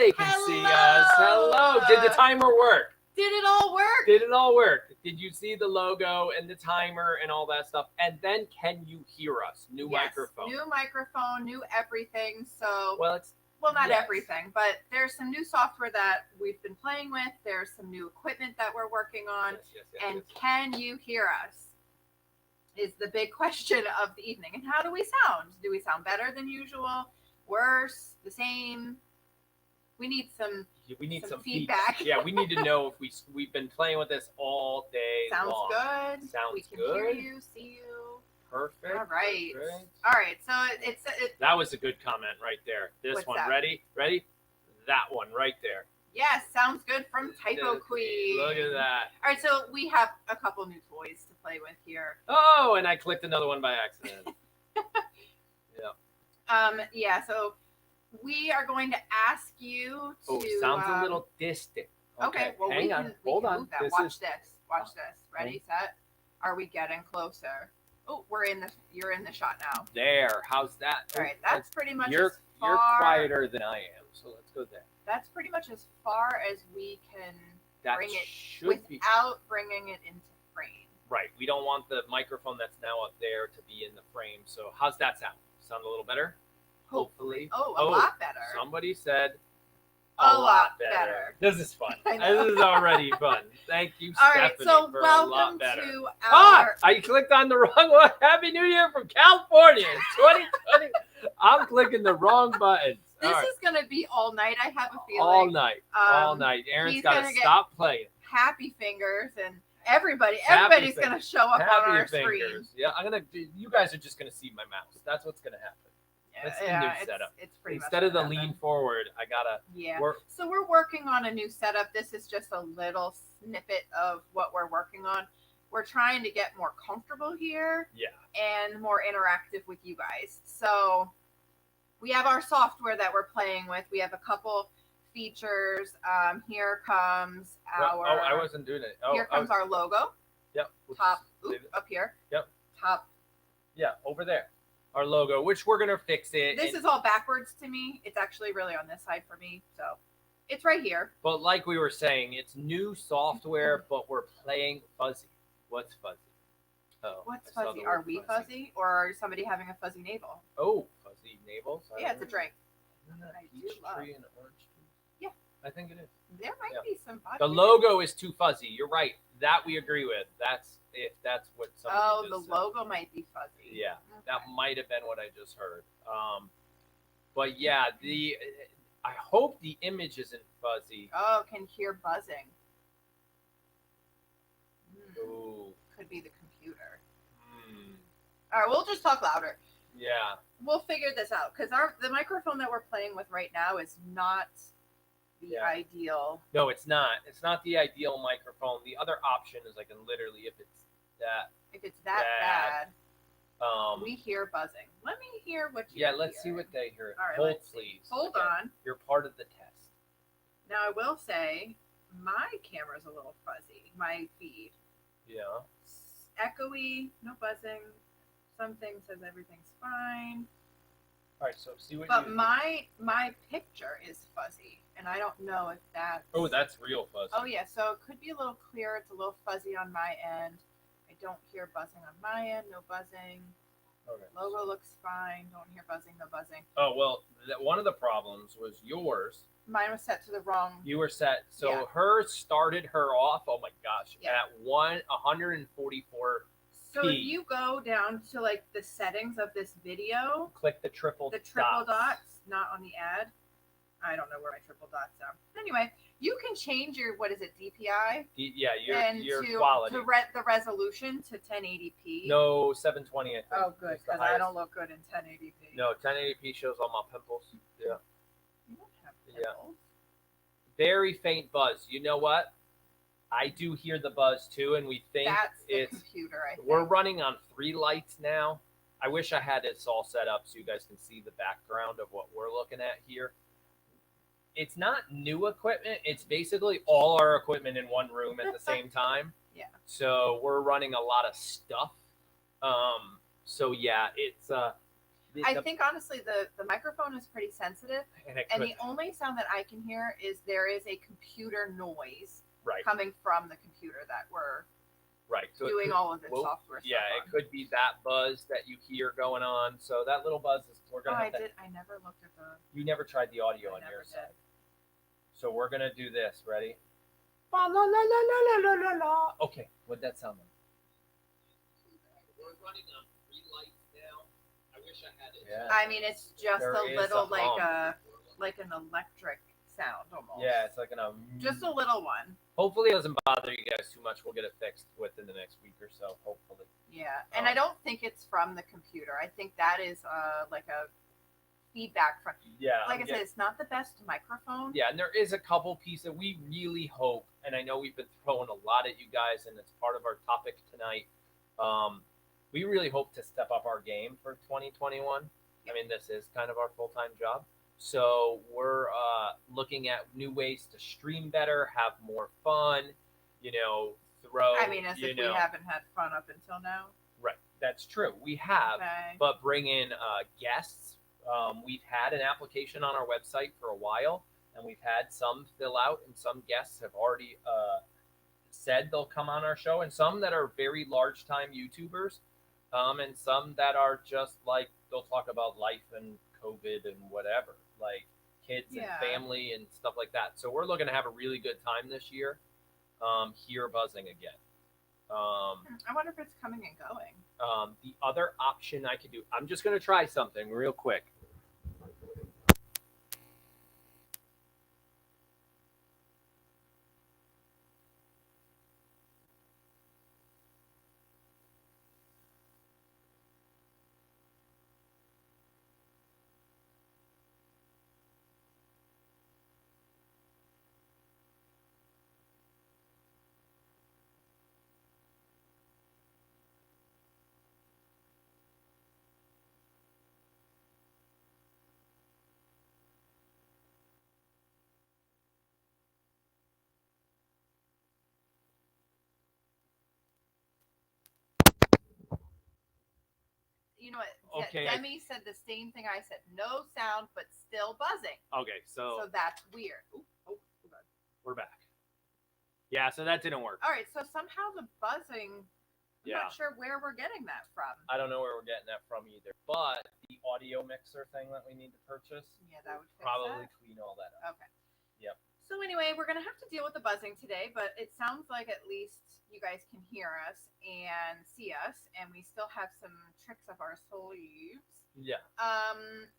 they can see us. Hello. Did the timer work? Did it all work? Did it all work? Did you see the logo and the timer and all that stuff? And then can you hear us? New microphone. New microphone, new everything. So well, not everything, but there's some new software that we've been playing with. There's some new equipment that we're working on. Yes. Can you hear us? Is the big question of the evening. And how do we sound? Do we sound better than usual? Worse? The same? We need some feedback. Yeah, we need to know if we've been playing with this all day Sounds long. Good. Sounds we can good. Hear you, see you. Perfect. All right. Perfect. All right. So it's that was a good comment right there. This What's one. that? Ready? That one right there. Yes, sounds good from Typo Queen. Look at that. All right, so we have a couple new toys to play with here. Oh, and I clicked another one by accident. Yeah, so we are going to ask you to... Oh, sounds a little distant. Okay, well, hang on. Hold on. Watch this. Ready, set. Are we getting closer? Oh, you're in the shot now. There. How's that? All right, that's pretty much you're as far... You're quieter than I am, so let's go there. That's pretty much as far as we can bring it without bringing it into frame. Right. We don't want the microphone that's now up there to be in the frame. So how's that sound? Sound a little better? Hopefully. Oh, a lot better. Somebody said a lot better. This is fun. This is already fun. Thank you, All Stephanie, right, so for welcome a lot better. to our... I clicked on the wrong one. Happy New Year from California. 2020. I'm clicking the wrong buttons. This is going to be all night, I have a feeling. All night. Aaron's got to stop playing. Happy fingers, and everybody's going to show up on our screen. Yeah, you guys are just going to see my mouse. That's what's going to happen. That's the new setup. It's pretty Instead of the lean forward, I got to work. So we're working on a new setup. This is just a little snippet of what we're working on. We're trying to get more comfortable here. Yeah. And more interactive with you guys. So we have our software that we're playing with. We have a couple features. Here comes our... Oh, I wasn't doing it. Here comes our logo. Yep. Top, up here. Yep. Top. Yeah, over there. Our logo, which we're going to fix it. This is all backwards to me. It's actually really on this side for me. So it's right here. But like we were saying, it's new software, but we're playing fuzzy. What's fuzzy? Oh, what's fuzzy? Are we fuzzy, or are somebody having a fuzzy navel? Oh, fuzzy navel. Yeah, it's a drink. Peach tree and orange juice. Yeah, I think it is. There might be some. The logo is too fuzzy. You're right. That we agree with. That's what somebody Oh, just the said. logo might be fuzzy. Yeah, that might have been what I just heard. But yeah, I hope the image isn't fuzzy. Oh, can hear buzzing. Ooh. Could be the computer. All right, we'll just talk louder. Yeah. We'll figure this out because the microphone that we're playing with right now is not the ideal. No, it's not. It's not the ideal microphone. The other option is I can literally, if it's that bad, we hear buzzing. Let me hear what you hear. Yeah, let's see what they hear. All right, hold, please. Hold on. You're part of the test. Now, I will say my camera's a little fuzzy. My feed. Yeah. Echoey, no buzzing. Something says everything's fine. All right, so see what. But my picture is fuzzy, and I don't know if that's. Oh, that's real fuzzy. Oh yeah, so it could be a little clear. It's a little fuzzy on my end. I don't hear buzzing on my end. No buzzing. Okay. Logo looks fine. Don't hear buzzing. No buzzing. Oh well, one of the problems was yours. Mine was set to the wrong. You were set. So hers started her off. Oh my gosh, at 144. So if you go down to like the settings of this video, click the triple dots, not on the ad. I don't know where my triple dots are. Anyway, you can change your DPI? Your quality. The resolution to 1080p. No, 720. I think. Oh, good, because I don't look good in 1080p. No, 1080p shows all my pimples. Yeah. You don't have pimples. Very faint buzz. You know what? I do hear the buzz too, and we think that's the computer. I think. We're running on 3 lights now. I wish I had this all set up so you guys can see the background of what we're looking at here. It's not new equipment. It's basically all our equipment in one room at the same time. Yeah. So we're running a lot of stuff. So yeah, it's I think honestly the microphone is pretty sensitive, and the only sound that I can hear is there is a computer noise coming from the computer that we're so doing all of the software stuff. Yeah, it could be that buzz that you hear going on. So that little buzz is we're gonna. I never looked at the. You never tried the audio on your side. So we're gonna do this. Ready? Okay, what'd that sound like? We're running on 3 lights now. I wish I had it. Yeah. I mean, it's just a little like an electric sound almost. Yeah, it's like just a little one. Hopefully it doesn't bother you guys too much. We'll get it fixed within the next week or so, hopefully. Yeah, and I don't think it's from the computer. I think that is like a feedback from. Yeah. Like I said, it's not the best microphone. Yeah, and there is a couple pieces we really hope, and I know we've been throwing a lot at you guys, and it's part of our topic tonight. We really hope to step up our game for 2021. I mean, this is kind of our full-time job. So we're looking at new ways to stream better, have more fun, throw. I mean, as if we haven't had fun up until now. Right. That's true. We have, but bring in guests. We've had an application on our website for a while, and we've had some fill out, and some guests have already said they'll come on our show, and some that are very large-time YouTubers, and some that are just like they'll talk about life and COVID and whatever, like kids and family and stuff like that. So we're looking to have a really good time this year. Here buzzing again. I wonder if it's coming and going. The other option I could do, I'm just going to try something real quick. You know what? Okay. Demi said the same thing I said. No sound, but still buzzing. Okay, so that's weird. We're back. Yeah, so that didn't work. All right, so somehow the buzzing. I'm not sure where we're getting that from. I don't know where we're getting that from either. But the audio mixer thing that we need to purchase. Yeah, that would probably clean all that up. Okay. Yep. So anyway, we're gonna have to deal with the buzzing today, but it sounds like at least you guys can hear us and see us, and we still have some tricks up our sleeves. Yeah.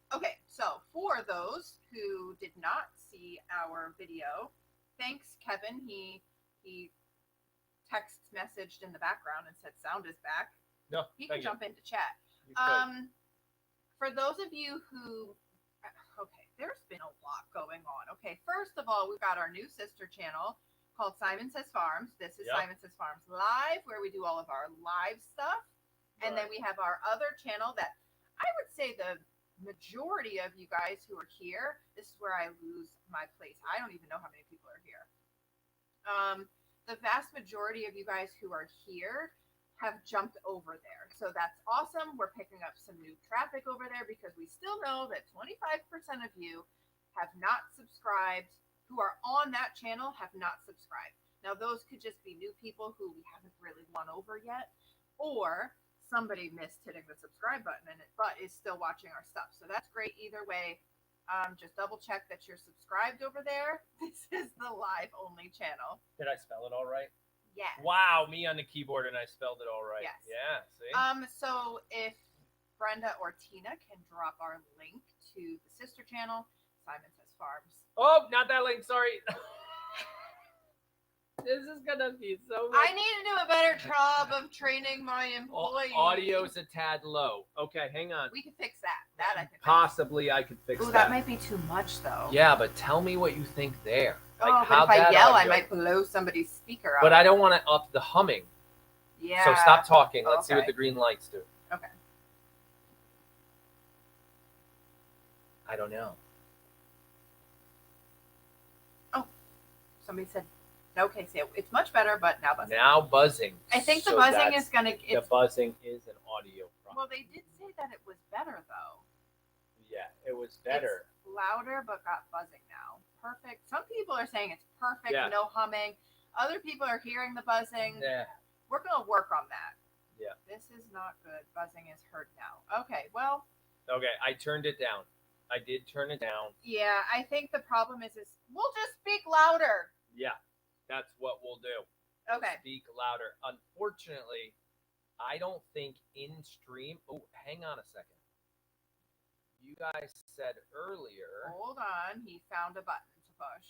Okay, so for those who did not see our video, thanks, Kevin. He text messaged in the background and said sound is back. No, he can jump into chat. For those of you who there's been a lot going on. Okay, first of all, we've got our new sister channel called Simon Says Farms. This is Simon Says Farms Live, where we do all of our live stuff. And then we have our other channel that I would say the majority of you guys who are here, this is where I lose my place. I don't even know how many people are here. The vast majority of you guys who are here have jumped over there. So that's awesome. We're picking up some new traffic over there because we still know that 25% of you have not subscribed, who are on that channel have not subscribed. Now, those could just be new people who we haven't really won over yet, or somebody missed hitting the subscribe button but is still watching our stuff. So that's great either way. Just double check that you're subscribed over there. This is the live only channel. Did I spell it all right? Yes. Wow, me on the keyboard and I spelled it all right. Yes. Yeah, see? So if Brenda or Tina can drop our link to the sister channel, Simon Says Farms. Oh, not that link, sorry. This is gonna be so much. I need to do a better job of training my employees. Audio's a tad low. Okay, hang on. We can fix that. That I can Possibly I could fix that. Ooh, that might be too much though. Yeah, but tell me what you think there. Like, but if I yell, I might blow somebody's speaker out. But I don't want to up the humming. Yeah. So stop talking. Let's see what the green lights do. Okay. I don't know. Oh, somebody said, okay, so it's much better, but now buzzing. Now buzzing. I think the buzzing is going to... The buzzing is an audio problem. Well, they did say that it was better, though. Yeah, it was better. It's louder, but got buzzing now. Perfect. Some people are saying it's perfect, Yeah. no humming. Other people are hearing the buzzing. Yeah. We're going to work on that. Yeah. This is not good. Buzzing is heard now. Okay, well. Okay, I turned it down. I did turn it down. Yeah, I think the problem is we'll just speak louder. Yeah, that's what we'll do. Okay. Speak louder. Unfortunately, I don't think in stream. Oh, hang on a second. You guys said earlier. Hold on. He found a button to push.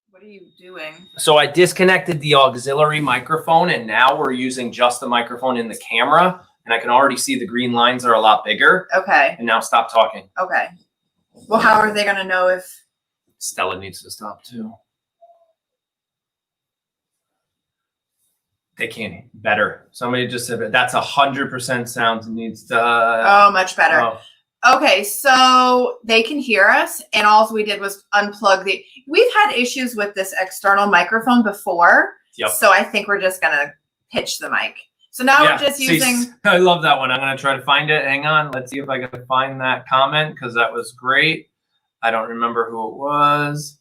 What are you doing? So I disconnected the auxiliary microphone, and now we're using just the microphone in the camera, and I can already see the green lines are a lot bigger. Okay. And now stop talking. Okay. Well, how are they going to know if... Stella needs to stop too. They can't. Better. Somebody just said that's 100% sound needs to. Oh, much better. Oh. Okay, so they can hear us, and all we did was unplug the... We've had issues with this external microphone before, Yep. So I think we're just going to pitch the mic. So now we're just using... I love that one. I'm going to try to find it. Hang on. Let's see if I can find that comment, because that was great. I don't remember who it was.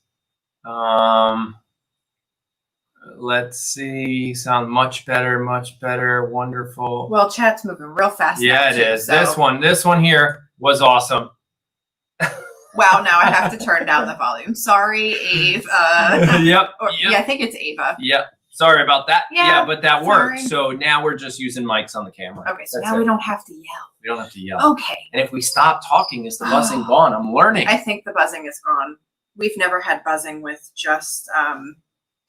Let's see. Sound much better, wonderful. Well, chat's moving real fast. Yeah, now, it too, is. so. This one here was awesome. Wow, now I have to turn down the volume. Sorry, Eve. Yep. Yeah, I think it's Ava. Yep. Sorry about that. Yeah, but that sorry. worked. So now we're just using mics on the camera. Okay, so That's now it. we don't have to yell. We don't have to yell. Okay. And if we stop talking, is the buzzing gone? I'm learning. I think the buzzing is gone. We've never had buzzing with just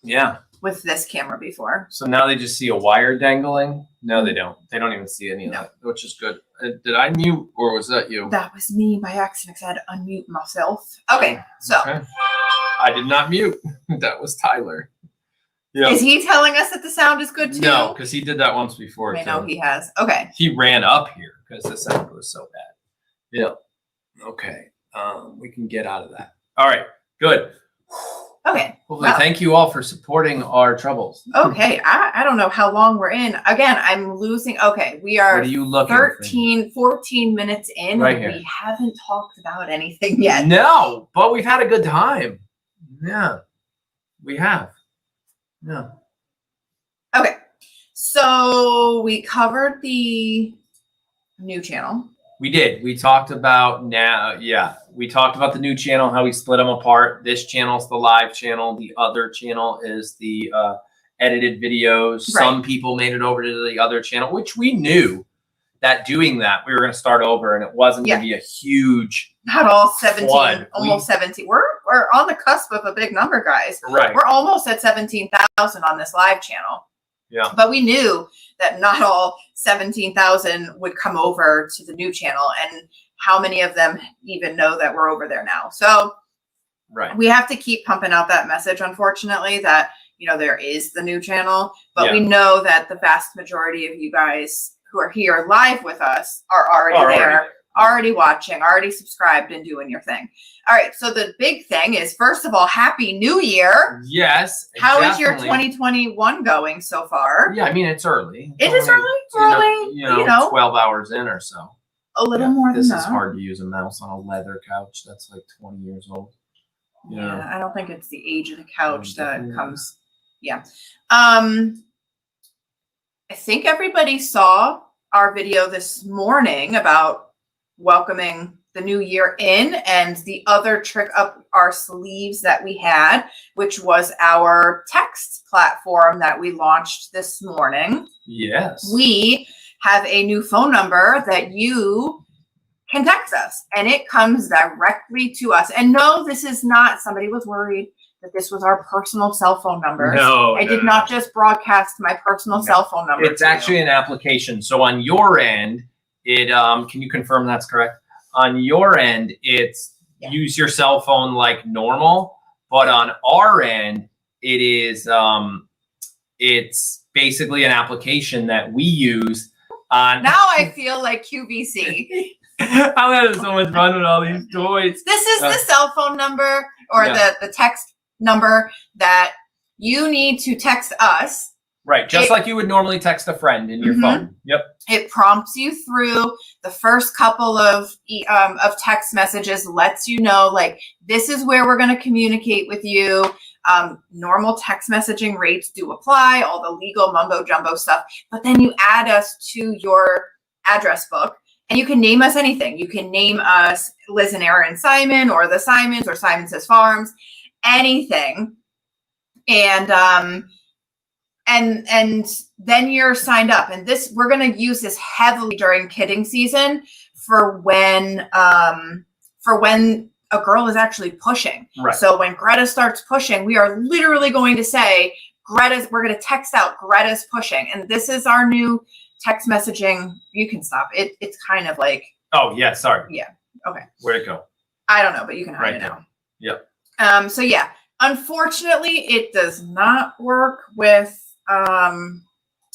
Yeah. with this camera before. So now they just see a wire dangling. No, they don't. They don't even see any of that, which is good. Did I mute, or was that you? That was me by accident. I had to unmute myself. Okay, so Okay. I did not mute. That was Tyler. Yeah. Is he telling us that the sound is good too? No, because he did that once before. I know he has. Okay. He ran up here because the sound was so bad. Yeah. Okay. We can get out of that. All right. Good. Okay. Hopefully, Wow. thank you all for supporting our troubles. Okay. I don't know how long we're in. Again, I'm losing. Okay. We are What are you looking 14 minutes in. Right and here. we haven't talked about anything yet. No, but we've had a good time. Yeah. We have. Yeah. Okay. So we covered the new channel. We did. We talked about we talked about the new channel, how we split them apart. This channel is the live channel. The other channel is the edited videos. Right. Some people made it over to the other channel, which we knew that doing that, we were going to start over and it wasn't going to be a huge Not all 17, flood. almost 17. We're on the cusp of a big number, guys. Right. We're almost at 17,000 on this live channel. Yeah. But we knew that not all 17,000 would come over to the new channel, and how many of them even know that we're over there now. So Right. we have to keep pumping out that message, unfortunately, that, you know, there is the new channel, but we know that the vast majority of you guys who are here live with us are already there, already watching, already subscribed and doing your thing. All right. So the big thing is, first of all, Happy New Year. Yes. How is your definitely. 2021 going so far? Yeah, I mean, it's early. It is early. It's early. You know, 12 hours in or so. A little more than This that. is hard to use a mouse on a leather couch. That's like 20 years old. Yeah, I don't think it's the age of the couch that definitely. comes. Yeah. I think everybody saw our video this morning about welcoming the new year in, and the other trick up our sleeves that we had, which was our text platform that we launched this morning. Yes. We have a new phone number that you can text us, and it comes directly to us. And no, this is not, somebody was worried that this was our personal cell phone number. No, I did not just broadcast my personal cell phone number. It's to you. actually an application. So on your end, it can you confirm that's correct? On your end, it's use your cell phone like normal, but on our end, it is it's basically an application that we use Now I feel like QVC. I'm having so much fun with all these toys. This is the cell phone number or the text number that you need to text us. Right, just like you would normally text a friend in your phone. Yep. It prompts you through the first couple of text messages, lets you know, like, this is where we're going to communicate with you. Normal text messaging rates do apply, all the legal mumbo jumbo stuff. But then you add us to your address book, and you can name us anything. You can name us Liz and Aaron Simon, or the Simons, or Simon Says Farms, anything. And then you're signed up, and we're going to use this heavily during kidding season for when a girl is actually pushing. Right. So when Greta starts pushing, we are literally going to say, we're going to text out Greta's pushing. And this is our new text messaging. You can stop it. It's kind of like, oh yeah, sorry. Yeah. Okay. Where'd it go? I don't know, but you can hide it now. Yep. So yeah, unfortunately it does not work with,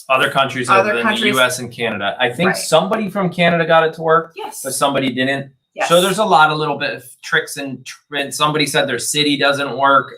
other countries other than the US and Canada. I think somebody from Canada got it to work, but somebody didn't. Yes. So there's a little bit of tricks and somebody said their city doesn't work.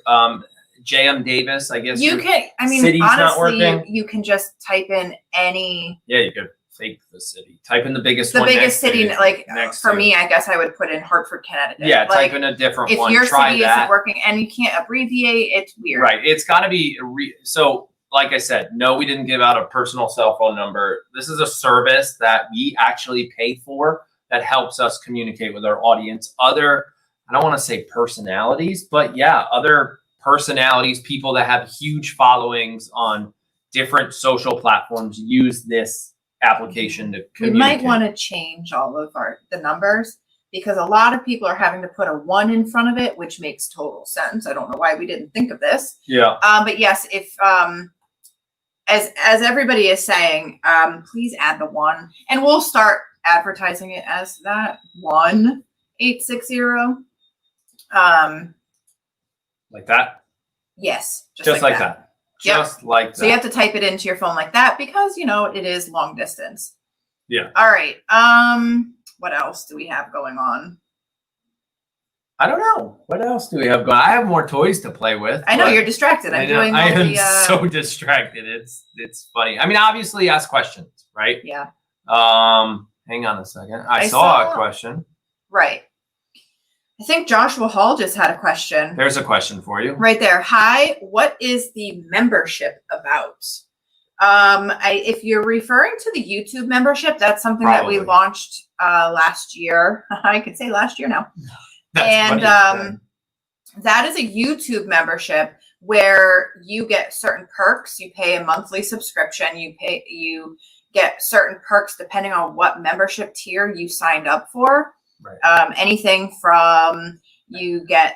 JM Davis, I guess. You can, city's honestly, not working. You can just type in any. Yeah, you could fake the city. Type in the biggest city, like for me, I guess I would put in Hartford, Connecticut. Yeah, type in a different one. If your city isn't working and you can't abbreviate, it's weird. Right. It's got to be so. Like I said, no, we didn't give out a personal cell phone number. This is a service that we actually pay for that helps us communicate with our audience. I don't want to say personalities, but yeah, other personalities, people that have huge followings on different social platforms use this application to communicate. We might want to change all of the numbers, because a lot of people are having to put a 1 in front of it, which makes total sense. I don't know why we didn't think of this. Yeah. But yes, if as everybody is saying, please add the 1, and we'll start advertising it as that 1860. Like that? Yes. Just like that. Just like that. So you have to type it into your phone like that, because it is long distance. Yeah. All right. What else do we have going on? I don't know. What else do we have going on? I have more toys to play with. I know you're distracted. I am so distracted. It's funny. Obviously ask questions, right? Yeah. Hang on a second. I saw a question. Right. I think Joshua Hall just had a question. There's a question for you. Right there. Hi, what is the membership about? If you're referring to the YouTube membership, that's something that we launched last year. I could say last year now. That is a YouTube membership where you get certain perks. You pay a monthly subscription. You get certain perks depending on what membership tier you signed up for. Right. Anything from you get.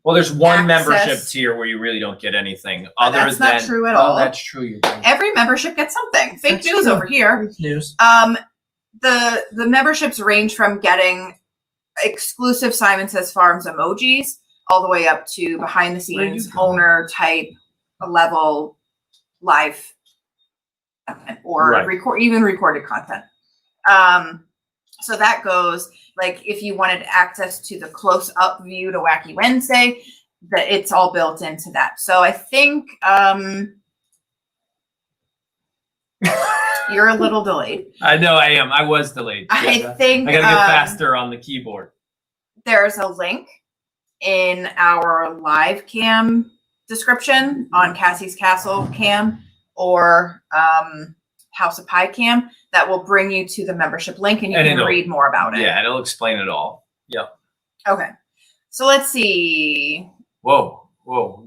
Well, there's one membership tier where you really don't get anything other than. That's not true at all. That's true. You're right. Every membership gets something. Fake news over here. Fake news. The memberships range from getting exclusive Simon Says Farms emojis all the way up to behind the scenes owner type level live or even recorded content. So that goes, like, if you wanted access to the close up view to Wacky Wednesday, that it's all built into that. So I think you're a little delayed. I know I am. I was delayed. I think I gotta get faster on the keyboard. There's a link in our live cam description on Cassie's Castle cam or House of Pie cam that will bring you to the membership link, and you can read more about it. Yeah, it'll explain it all. Yep. Okay. So let's see. Whoa.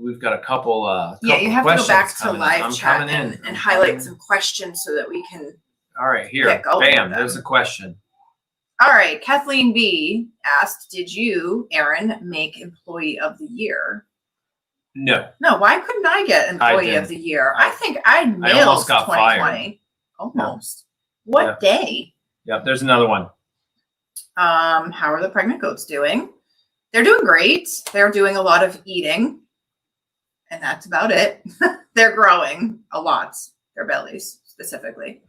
We've got a couple you have to go back to live chat and highlight some questions so that we can. All right, here. Bam, there's a question. All right, Kathleen B asked, did you, Aaron, make Employee of the Year? No. No, why couldn't I get Employee of the Year? I think I nailed I almost got 2020. Fired. Almost. Yeah. What day? Yep, there's another one. How are the pregnant goats doing? They're doing great. They're doing a lot of eating. And that's about it. They're growing a lot. Their bellies, specifically.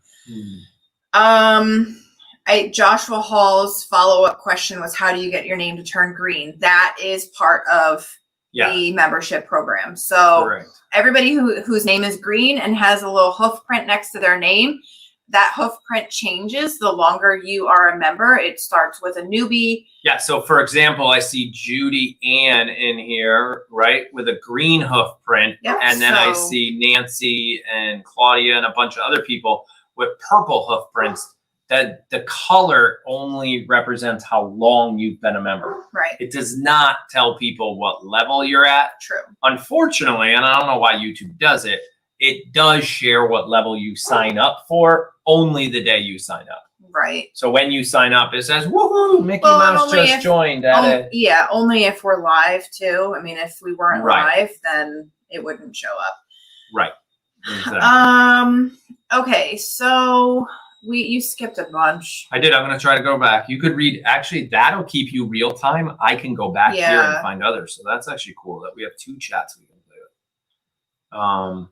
Joshua Hall's follow-up question was, how do you get your name to turn green? That is part of the membership program. So Correct. Everybody whose name is green and has a little hoof print next to their name, that hoof print changes the longer you are a member. It starts with a newbie. Yeah. So for example, I see Judy Ann in here, right, with a green hoof print. Yep, and then I see Nancy and Claudia and a bunch of other people with purple hoof prints. That the color only represents how long you've been a member. Right. It does not tell people what level you're at. True. Unfortunately, and I don't know why YouTube does it, it does share what level you sign up for only the day you sign up. Right. So when you sign up, it says, woohoo, Mickey Mouse just joined. Yeah, only if we're live too. I mean, if we weren't live, then it wouldn't show up. Right. Exactly. Okay, so you skipped a bunch. I did. I'm going to try to go back. You could read. Actually, that'll keep you real time. I can go back here and find others. So that's actually cool that we have 2 chats we can play with.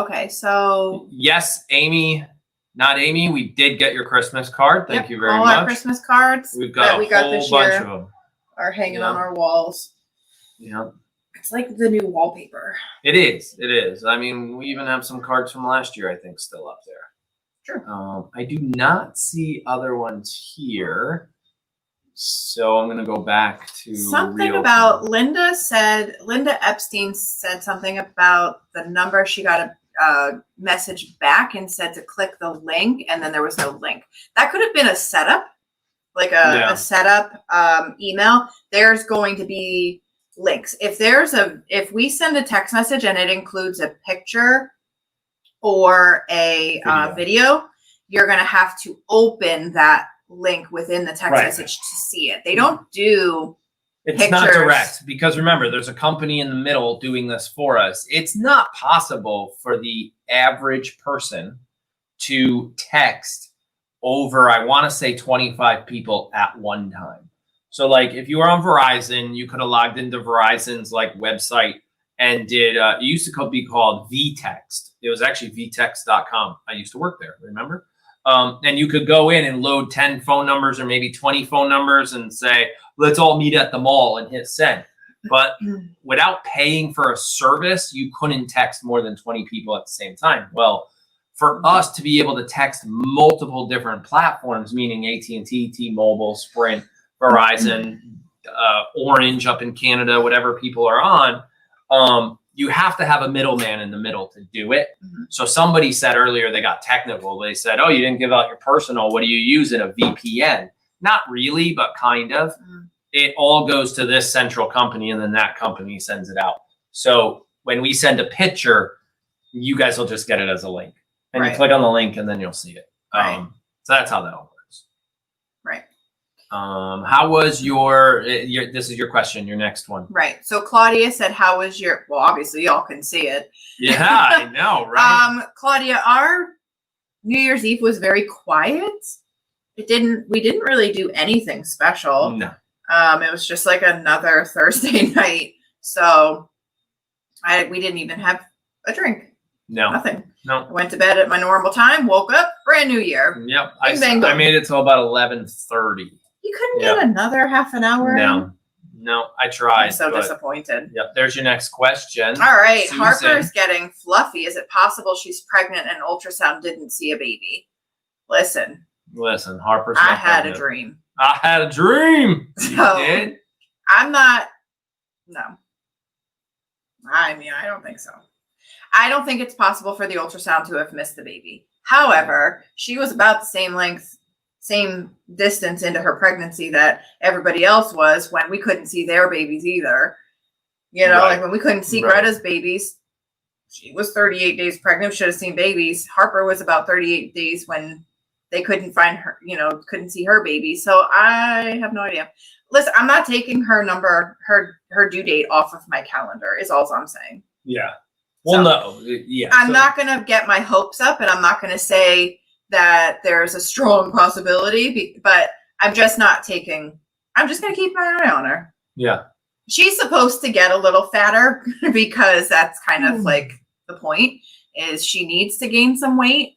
Okay, so yes, Amy, not Amy. We did get your Christmas card. Thank you very much. All our Christmas cards we've got a whole bunch of them. Are hanging on our walls. Yeah. It's like the new wallpaper. It is. It is. I mean, we even have some cards from last year, I think, still up there. Sure. I do not see other ones here. So I'm going to go back to something about Linda Epstein said something about the number. She got a message back and said to click the link, and then there was no link. That could have been a setup, like a setup email. There's going to be links. If we send a text message and it includes a picture or a video, you're going to have to open that link within the text message to see it. They don't do It's not direct because remember, there's a company in the middle doing this for us. It's not possible for the average person to text over, I want to say 25 people at one time. So like if you were on Verizon, you could have logged into Verizon's like website and did, it used to be called vtext. It was actually vtext.com. I used to work there, remember? And you could go in and load 10 phone numbers or maybe 20 phone numbers and say, let's all meet at the mall and hit send. But without paying for a service, you couldn't text more than 20 people at the same time. Well, for us to be able to text multiple different platforms, meaning AT&T, T-Mobile, Sprint, Verizon, Orange up in Canada, whatever people are on, you have to have a middleman in the middle to do it. So somebody said earlier, they got technical. They said, oh, you didn't give out your personal. What do you use in a VPN? Not really, but kind of. It all goes to this central company and then that company sends it out. So when we send a picture, you guys will just get it as a link. And you click on the link and then you'll see it. So that's how that all works. Right. How was your, this is your question, your next one. Right. So Claudia said, how was your, well, obviously y'all can see it. Yeah, I know, right? Claudia, our New Year's Eve was very quiet. We didn't really do anything special. No. It was just like another Thursday night. So we didn't even have a drink. No. Nothing. No. I went to bed at my normal time, woke up, brand new year. Yep. I made it till about 11:30. You couldn't get another half an hour? No, I tried. I'm so disappointed. Yep. There's your next question. All right. Susan. Harper's getting fluffy. Is it possible she's pregnant and ultrasound didn't see a baby? Listen, Harper's I had a dream. I had a dream. So, you did? I'm not. No. I mean, I don't think so. I don't think it's possible for the ultrasound to have missed the baby. However, she was about the same length, same distance into her pregnancy that everybody else was when we couldn't see their babies either. You know, like when we couldn't see Greta's babies, she was 38 days pregnant, should have seen babies. Harper was about 38 days when they couldn't find her, couldn't see her baby. So I have no idea. Listen, I'm not taking her number, her due date off of my calendar is all I'm saying. Yeah. Well, so, no. Yeah. I'm not going to get my hopes up and I'm not going to say that there's a strong possibility, but I'm just not taking, I'm just going to keep my eye on her. Yeah. She's supposed to get a little fatter because that's kind of like the point is she needs to gain some weight.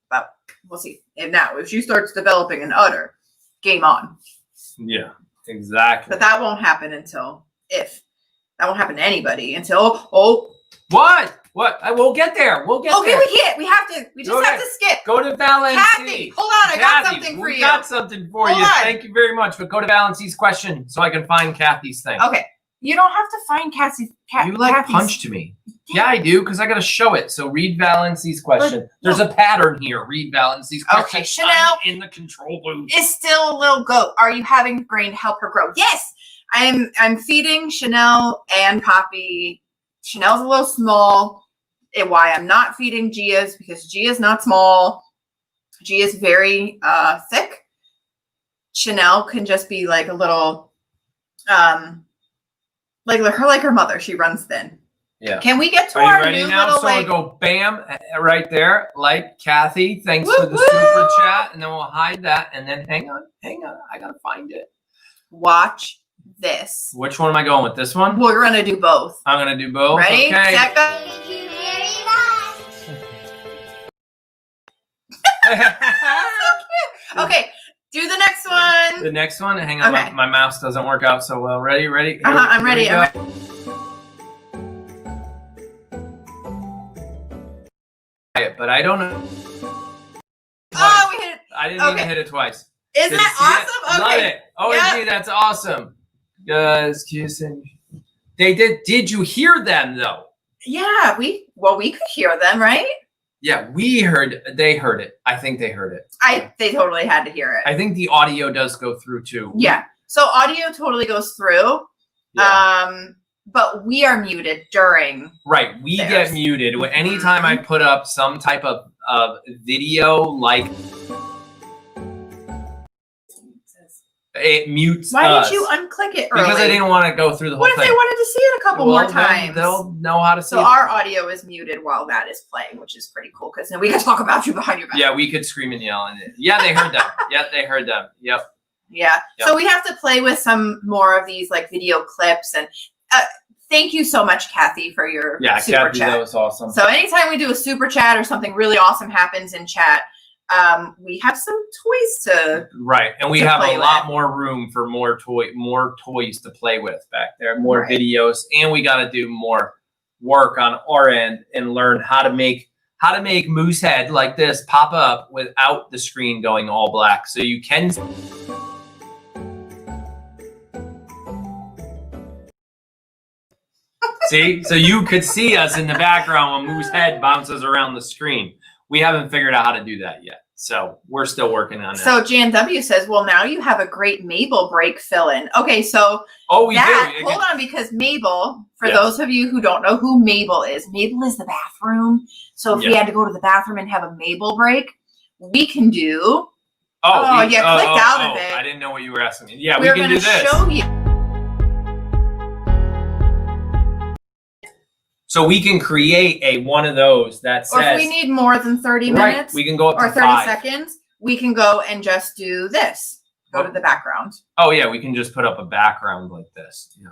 but we'll see. And now, if she starts developing an udder, game on. Yeah, exactly. But that won't happen that won't happen to anybody until What? We'll get there. We'll get there. we can't. We just have to skip. Go to Valency. Kathy, hold on. I got something for you. We got something for you. Hold on. Thank you very much. But go to Valency's question so I can find Kathy's thing. Okay. You don't have to find Kathy's. You punched me. Yeah, I do, because I got to show it. So read Valency's question. There's a pattern here. Read Valency's question. Okay, Chanel in the control booth. Is still a little goat. Are you having the brain to help her grow? Yes. I'm feeding Chanel and Poppy. Chanel's a little small. And why I'm not feeding Gia's, because Gia's not small. Gia's very thick. Chanel can just be like a little like her mother. She runs thin. Yeah. Can we get to Are our you ready new now? little So we'll go bam right there, like Kathy. Thanks for the super chat, and then we'll hide that. And then hang on, I gotta find it. Watch this. Which one am I going with? This one? We're gonna do both. I'm gonna do both. Ready? Okay. Set, go. Okay. Do the next one. The next one. Hang on, Okay. my mouse doesn't work out so well. Ready? Here, I'm ready. here we go. But I don't know. Oh, we hit it. I didn't even hit it twice. Isn't Did that you see it? awesome? Okay. Love it. OMG, Yep. that's awesome. Guys, kissing. They did. Did you hear them though? Yeah, we could hear them, right? Yeah, we heard. They heard it. I think they heard it. They totally had to hear it. I think the audio does go through too. Yeah. So audio totally goes through. Yeah. But we are muted during. Right. We theirs. get muted. Anytime I put up some type of video, like it mutes Why us. did you unclick it early? Because I didn't want to go through the whole What if thing. they wanted to see it a couple more times? They'll know how to see So it. our audio is muted while that is playing, which is pretty cool because then we can talk about you behind your back. Yeah, we could scream and yell. And yeah, they heard them. Yeah, they heard them. Yep. Yeah. Yep. So we have to play with some more of these like video clips and thank you so much, Kathy, for your super Kathy, chat. that was awesome. So anytime we do a super chat or something really awesome happens in chat, we have some toys to and we to have play a lot with. more room for more toys to play with back there, more Right. videos, and we got to do more work on our end and learn how to make Moosehead like this pop up without the screen going all black, so you can. See, so you could see us in the background when Moosehead bounces around the screen. We haven't figured out how to do that yet, so we're still working on that. So Jan W says, well, now you have a great Mabel break fill-in. Okay, so we do. hold on, because Mabel, for those of you who don't know who Mabel is the bathroom. So if we had to go to the bathroom and have a Mabel break, we can do. Clicked out of it. I didn't know what you were asking me. Yeah, We're we can going do to this. show you. So we can create one of those that says. Or if we need more than 30 minutes we can go up or to 30 5. seconds, we can go and just do this. Go to the background. Oh yeah, we can just put up a background like this. Yeah.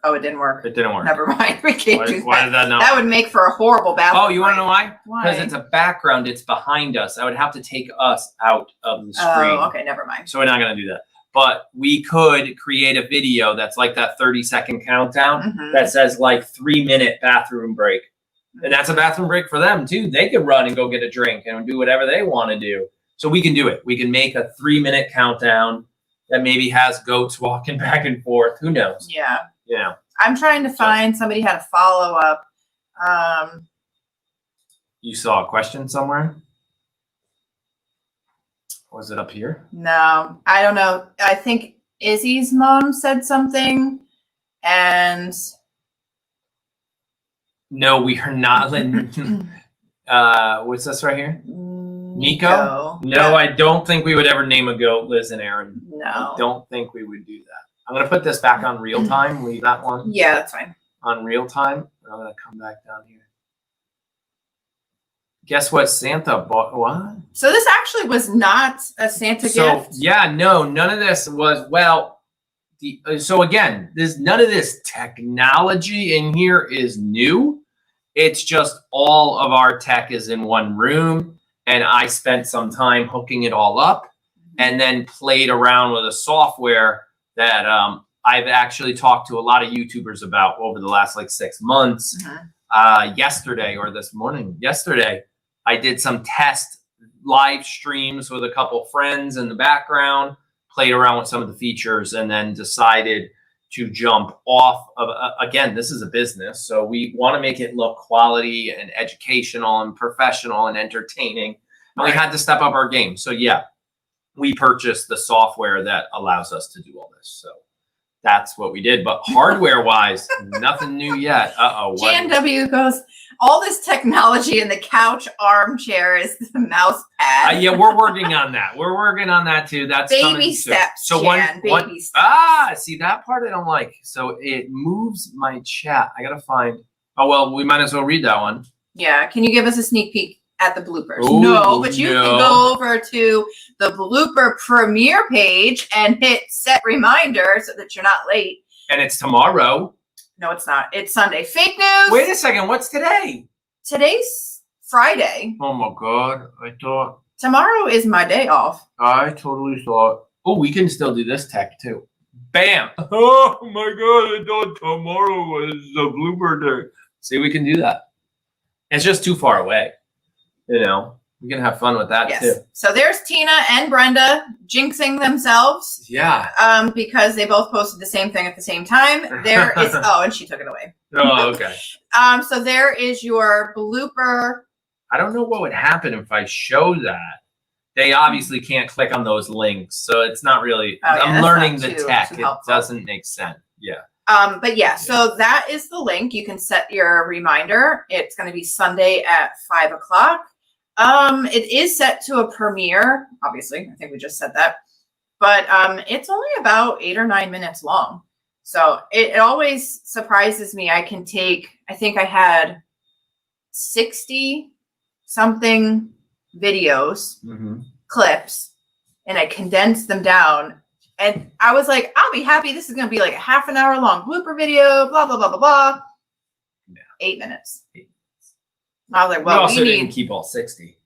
Oh, it didn't work. It didn't work. Never mind. We can't do Why that. did that not? That would make for a horrible bathroom. Oh, you want to know why? Why? Because it's a background. It's behind us. I would have to take us out of the screen. Oh, okay. Never mind. So we're not going to do that. But we could create a video that's like that 30-second countdown Mhm. that says like 3-minute bathroom break. And that's a bathroom break for them too. They could run and go get a drink and do whatever they want to do. So we can do it. We can make a 3-minute countdown that maybe has goats walking back and forth. Who knows? Yeah. You know. I'm trying to find somebody had a follow up. You saw a question somewhere? Was it up here? No, I don't know. I think Izzy's mom said something, and No, we are not. What's this right here? Nico? No, I don't think we would ever name a goat Liz and Aaron. No. I don't think we would do that. I'm going to put this back on real time. Leave that one Yeah, that's fine. on real time. I'm going to come back down here. Guess what Santa bought? What? So this actually was not a Santa gift. Yeah, no, none of this was, so again, none of this technology in here is new. It's just all of our tech is in one room and I spent some time hooking it all up, and then played around with a software that I've actually talked to a lot of YouTubers about over the last like 6 months. Yesterday or this morning, I did some test live streams with a couple friends in the background, played around with some of the features, and then decided to jump off of, again, this is a business, so we want to make it look quality and educational and professional and entertaining. And we had to step up our game. So yeah, we purchased the software that allows us to do all this. So that's what we did. But hardware wise, nothing new yet. JNW goes, all this technology in the couch armchair is the mouse pad. Yeah, we're working on that. We're working on that too. That's baby steps. So baby steps. See, that part I don't like. So it moves my chat. I gotta find. Oh well, we might as well read that one. Yeah. Can you give us a sneak peek at the bloopers? Ooh, no, but you can go over to the blooper premiere page and hit set reminder so that you're not late. And it's tomorrow. No, it's not. It's Sunday. Fake news. Wait a second. What's today? Today's Friday. Oh my God. I thought. Tomorrow is my day off. I totally thought. Oh, we can still do this tech too. Bam. Oh my God. I thought tomorrow was the blooper day. See, we can do that. It's just too far away. You know, we can have fun with that too. So there's Tina and Brenda jinxing themselves. Yeah. Because they both posted the same thing at the same time. There is and she took it away. Oh, okay. So there is your blooper. I don't know what would happen if I show that. They obviously can't click on those links, so it's not really. I'm learning the tech. It doesn't make sense. Yeah. But yeah, so that is the link. You can set your reminder. It's going to be Sunday at 5 o'clock. It is set to a premiere, obviously. I think we just said that, but it's only about 8 or 9 minutes long. So it always surprises me. I think I had 60 something videos, clips, and I condensed them down. And I was like, I'll be happy. This is going to be like a half an hour long blooper video, blah, blah, blah, blah, blah. Yeah. 8 minutes. I was like, well, you also didn't keep all 60.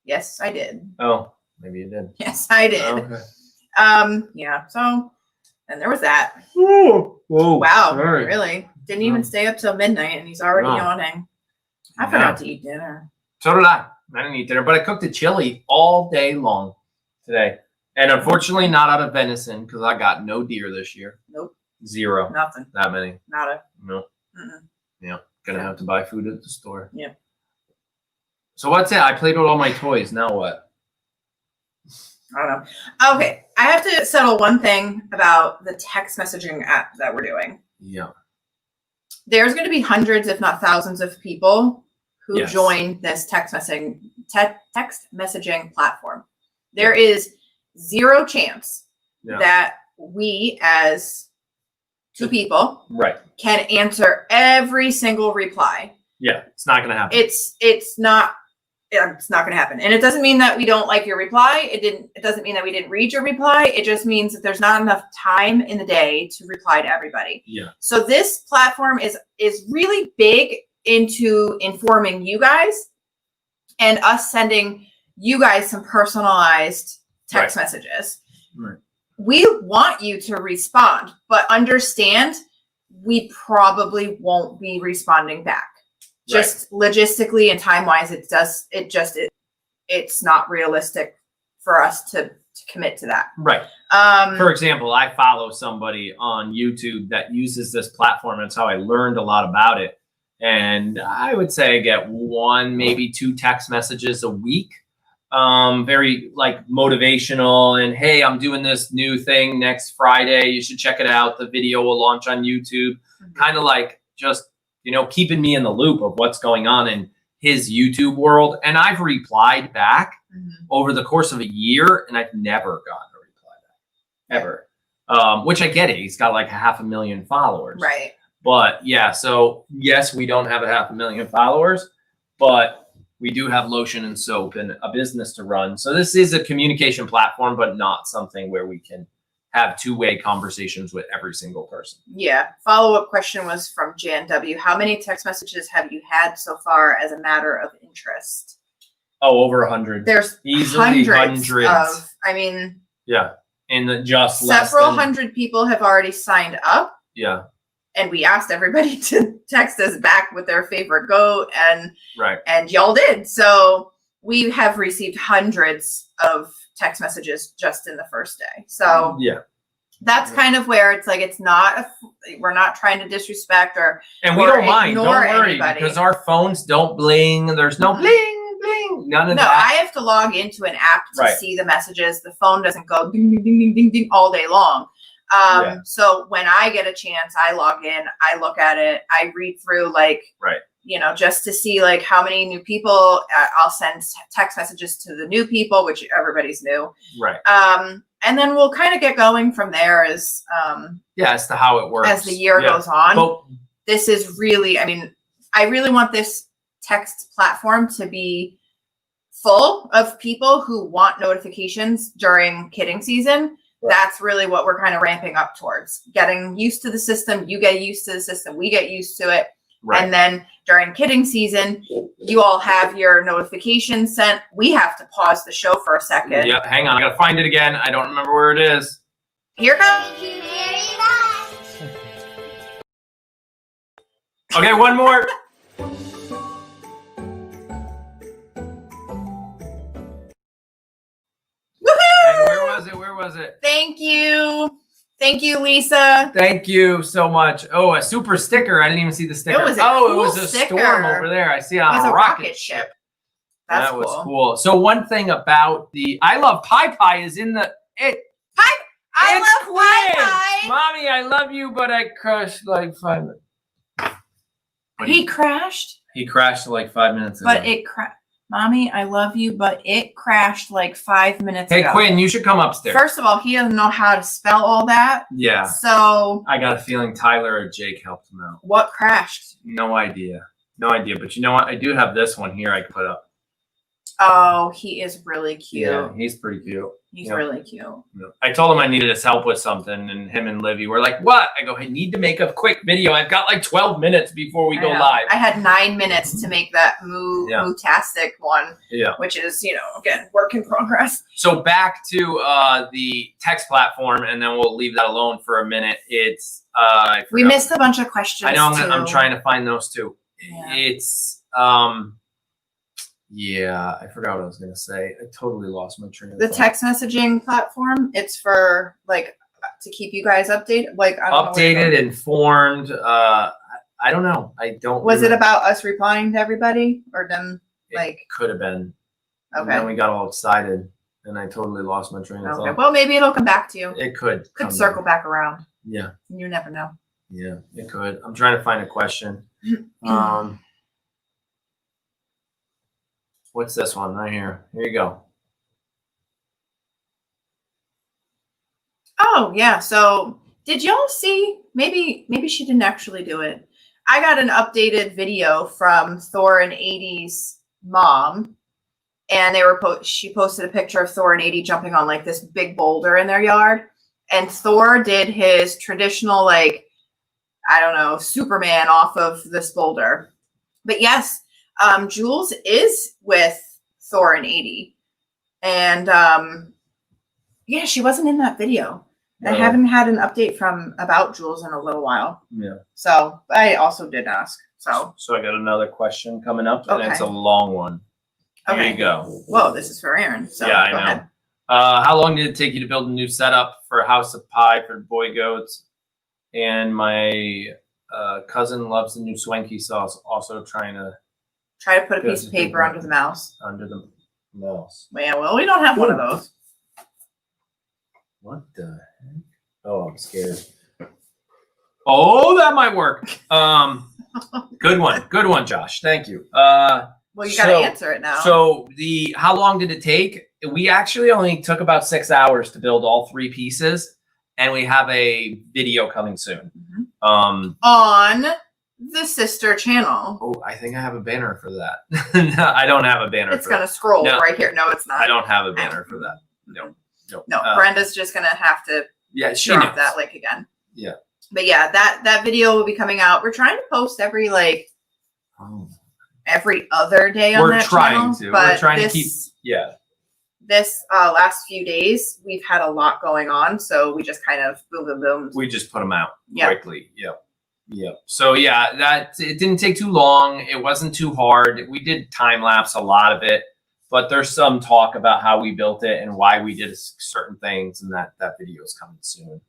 Yes, I did. Oh, maybe you did. Yes, I did. Okay. Yeah. So, and there was that. Whoa, wow. Sorry. Really? Didn't even stay up till midnight and he's already yawning. I forgot to eat dinner. So did I. I didn't eat dinner, but I cooked a chili all day long today. And unfortunately not out of venison because I got no deer this year. Nope. Zero. Nothing. That many. Nada. No. Yeah. Gonna have to buy food at the store. Yep. So what's it? I played with all my toys. Now what? I don't know. Okay. I have to settle one thing about the text messaging app that we're doing. Yeah. There's going to be hundreds, if not thousands of people who join this text messaging platform. There is zero chance that we as two people can answer every single reply. Yeah, it's not going to happen. It's not going to happen. And it doesn't mean that we don't like your reply. It doesn't mean that we didn't read your reply. It just means that there's not enough time in the day to reply to everybody. Yeah. So this platform is really big into informing you guys and us sending you guys some personalized text messages. Right. We want you to respond, but understand we probably won't be responding back. Just logistically and time-wise, it's not realistic for us to commit to that. Right. For example, I follow somebody on YouTube that uses this platform. That's how I learned a lot about it. And I would say I get 1, maybe 2 text messages a week. Very like motivational and, hey, I'm doing this new thing next Friday. You should check it out. The video will launch on YouTube. Kind of like just, keeping me in the loop of what's going on in his YouTube world. And I've replied back over the course of a year, and I've never gotten a reply back, ever. Which I get it. He's got like 500,000 followers. Right. But yeah, so yes, we don't have 500,000 followers, but we do have Lotion and soap and a business to run. So this is a communication platform, but not something where we can have two-way conversations with every single person. Yeah. Follow-up question was from JNW. How many text messages have you had so far as a matter of interest? Oh, over 100. There's easily hundreds of, I mean, yeah, and just several hundred people have already signed up. Yeah. And we asked everybody to text us back with their favorite goat, and y'all did. So we have received hundreds of text messages just in the first day. So yeah, that's kind of where it's like, it's not, we're not trying to disrespect and we don't mind. Don't worry, anybody. Because our phones don't bling. There's no bling, bling, none of that. No, I have to log into an app to see the messages. The phone doesn't go ding, ding, ding, ding, ding, ding all day long. So when I get a chance, I log in, I look at it, I read through, like, you know, just to see like how many new people. I'll send text messages to the new people, which everybody's new. And then we'll kind of get going from there as as to how it works as the year goes on. But this is really, I mean, I really want this text platform to be full of people who want notifications during kidding season. That's really what we're kind of ramping up towards. Getting used to the system. You get used to the system. We get used to it. And then during kidding season, you all have your notifications sent. We have to pause the show for a second. Yep, hang on. I gotta find it again. I don't remember where it is. Here it comes. Okay, one more. Where was it? Thank you. Thank you, Lisa. Thank you so much. Oh, a super sticker. I didn't even see the sticker. It was it was a storm over there. I see it on a rocket ship. That was cool. So one thing about the I Love Pie Pie is in the I love Pie Pie. Mommy, I love you, but I crashed like 5 minutes. He crashed? He crashed like 5 minutes ago. But it crashed. Mommy, I love you, but it crashed like 5 minutes ago. Hey, Quinn, you should come upstairs. First of all, he doesn't know how to spell all that. Yeah. So I got a feeling Tyler or Jake helped him out. What crashed? No idea. No idea. But you know what? I do have this one here I can put up. Oh, he is really cute. Yeah, he's pretty cute. He's really cute. I told him I needed his help with something, and him and Livy were like, what? I go, I need to make a quick video. I've got like 12 minutes before we go live. I had 9 minutes to make that Moo-tastic one, which is, you know, again, work in progress. So back to the text platform, and then we'll leave that alone for a minute. It's we missed a bunch of questions. I know. I'm trying to find those too. Yeah. It's yeah, I forgot what I was gonna say. I totally lost my train of thought. The text messaging platform, it's for like to keep you guys updated, like updated, informed. I don't know. I don't. Was it about us replying to everybody, or them? Like, could have been. Okay. And then we got all excited, and I totally lost my train of thought. Well, maybe it'll come back to you. It could circle back around. Yeah. You never know. Yeah, it could. I'm trying to find a question. What's this one right here? Here you go. Oh, yeah. So did y'all see, maybe she didn't actually do it. I got an updated video from Thor and 80's mom, and she posted a picture of Thor and 80 jumping on like this big boulder in their yard. And Thor did his traditional, like, I don't know, Superman off of this boulder. But yes, Jules is with Thor and 80. And yeah, she wasn't in that video. No. I haven't had an update about Jules in a little while. Yeah. So I also did ask. So I got another question coming up, and it's a long one. Here you go. Whoa, this is for Aaron. So yeah, I know. Ahead. How long did it take you to build a new setup for a house of pie for boy goats? And my cousin loves the new Swanky sauce. Also try to put a piece of paper under the mouse. Under the mouse. Yeah, well, we don't have one of those. What the heck? Oh, I'm scared. Oh, that might work. Good one, Josh. Thank you. Well, you got to answer it now. So how long did it take? We actually only took about 6 hours to build all 3 pieces, and we have a video coming soon. On the sister channel. Oh, I think I have a banner for that. No, I don't have a banner. It's going to scroll right here. No, it's not. I don't have a banner for that. No. Brenda's just going to have to drop that link again. Yeah. But yeah, that video will be coming out. We're trying to post every every other day on that channel. We're trying to keep, this last few days, we've had a lot going on. So we just kind of boom, boom, boom. We just put them out quickly. Yep. Yep. So yeah, it didn't take too long. It wasn't too hard. We did time lapse a lot of it, but there's some talk about how we built it and why we did certain things, and that video is coming soon.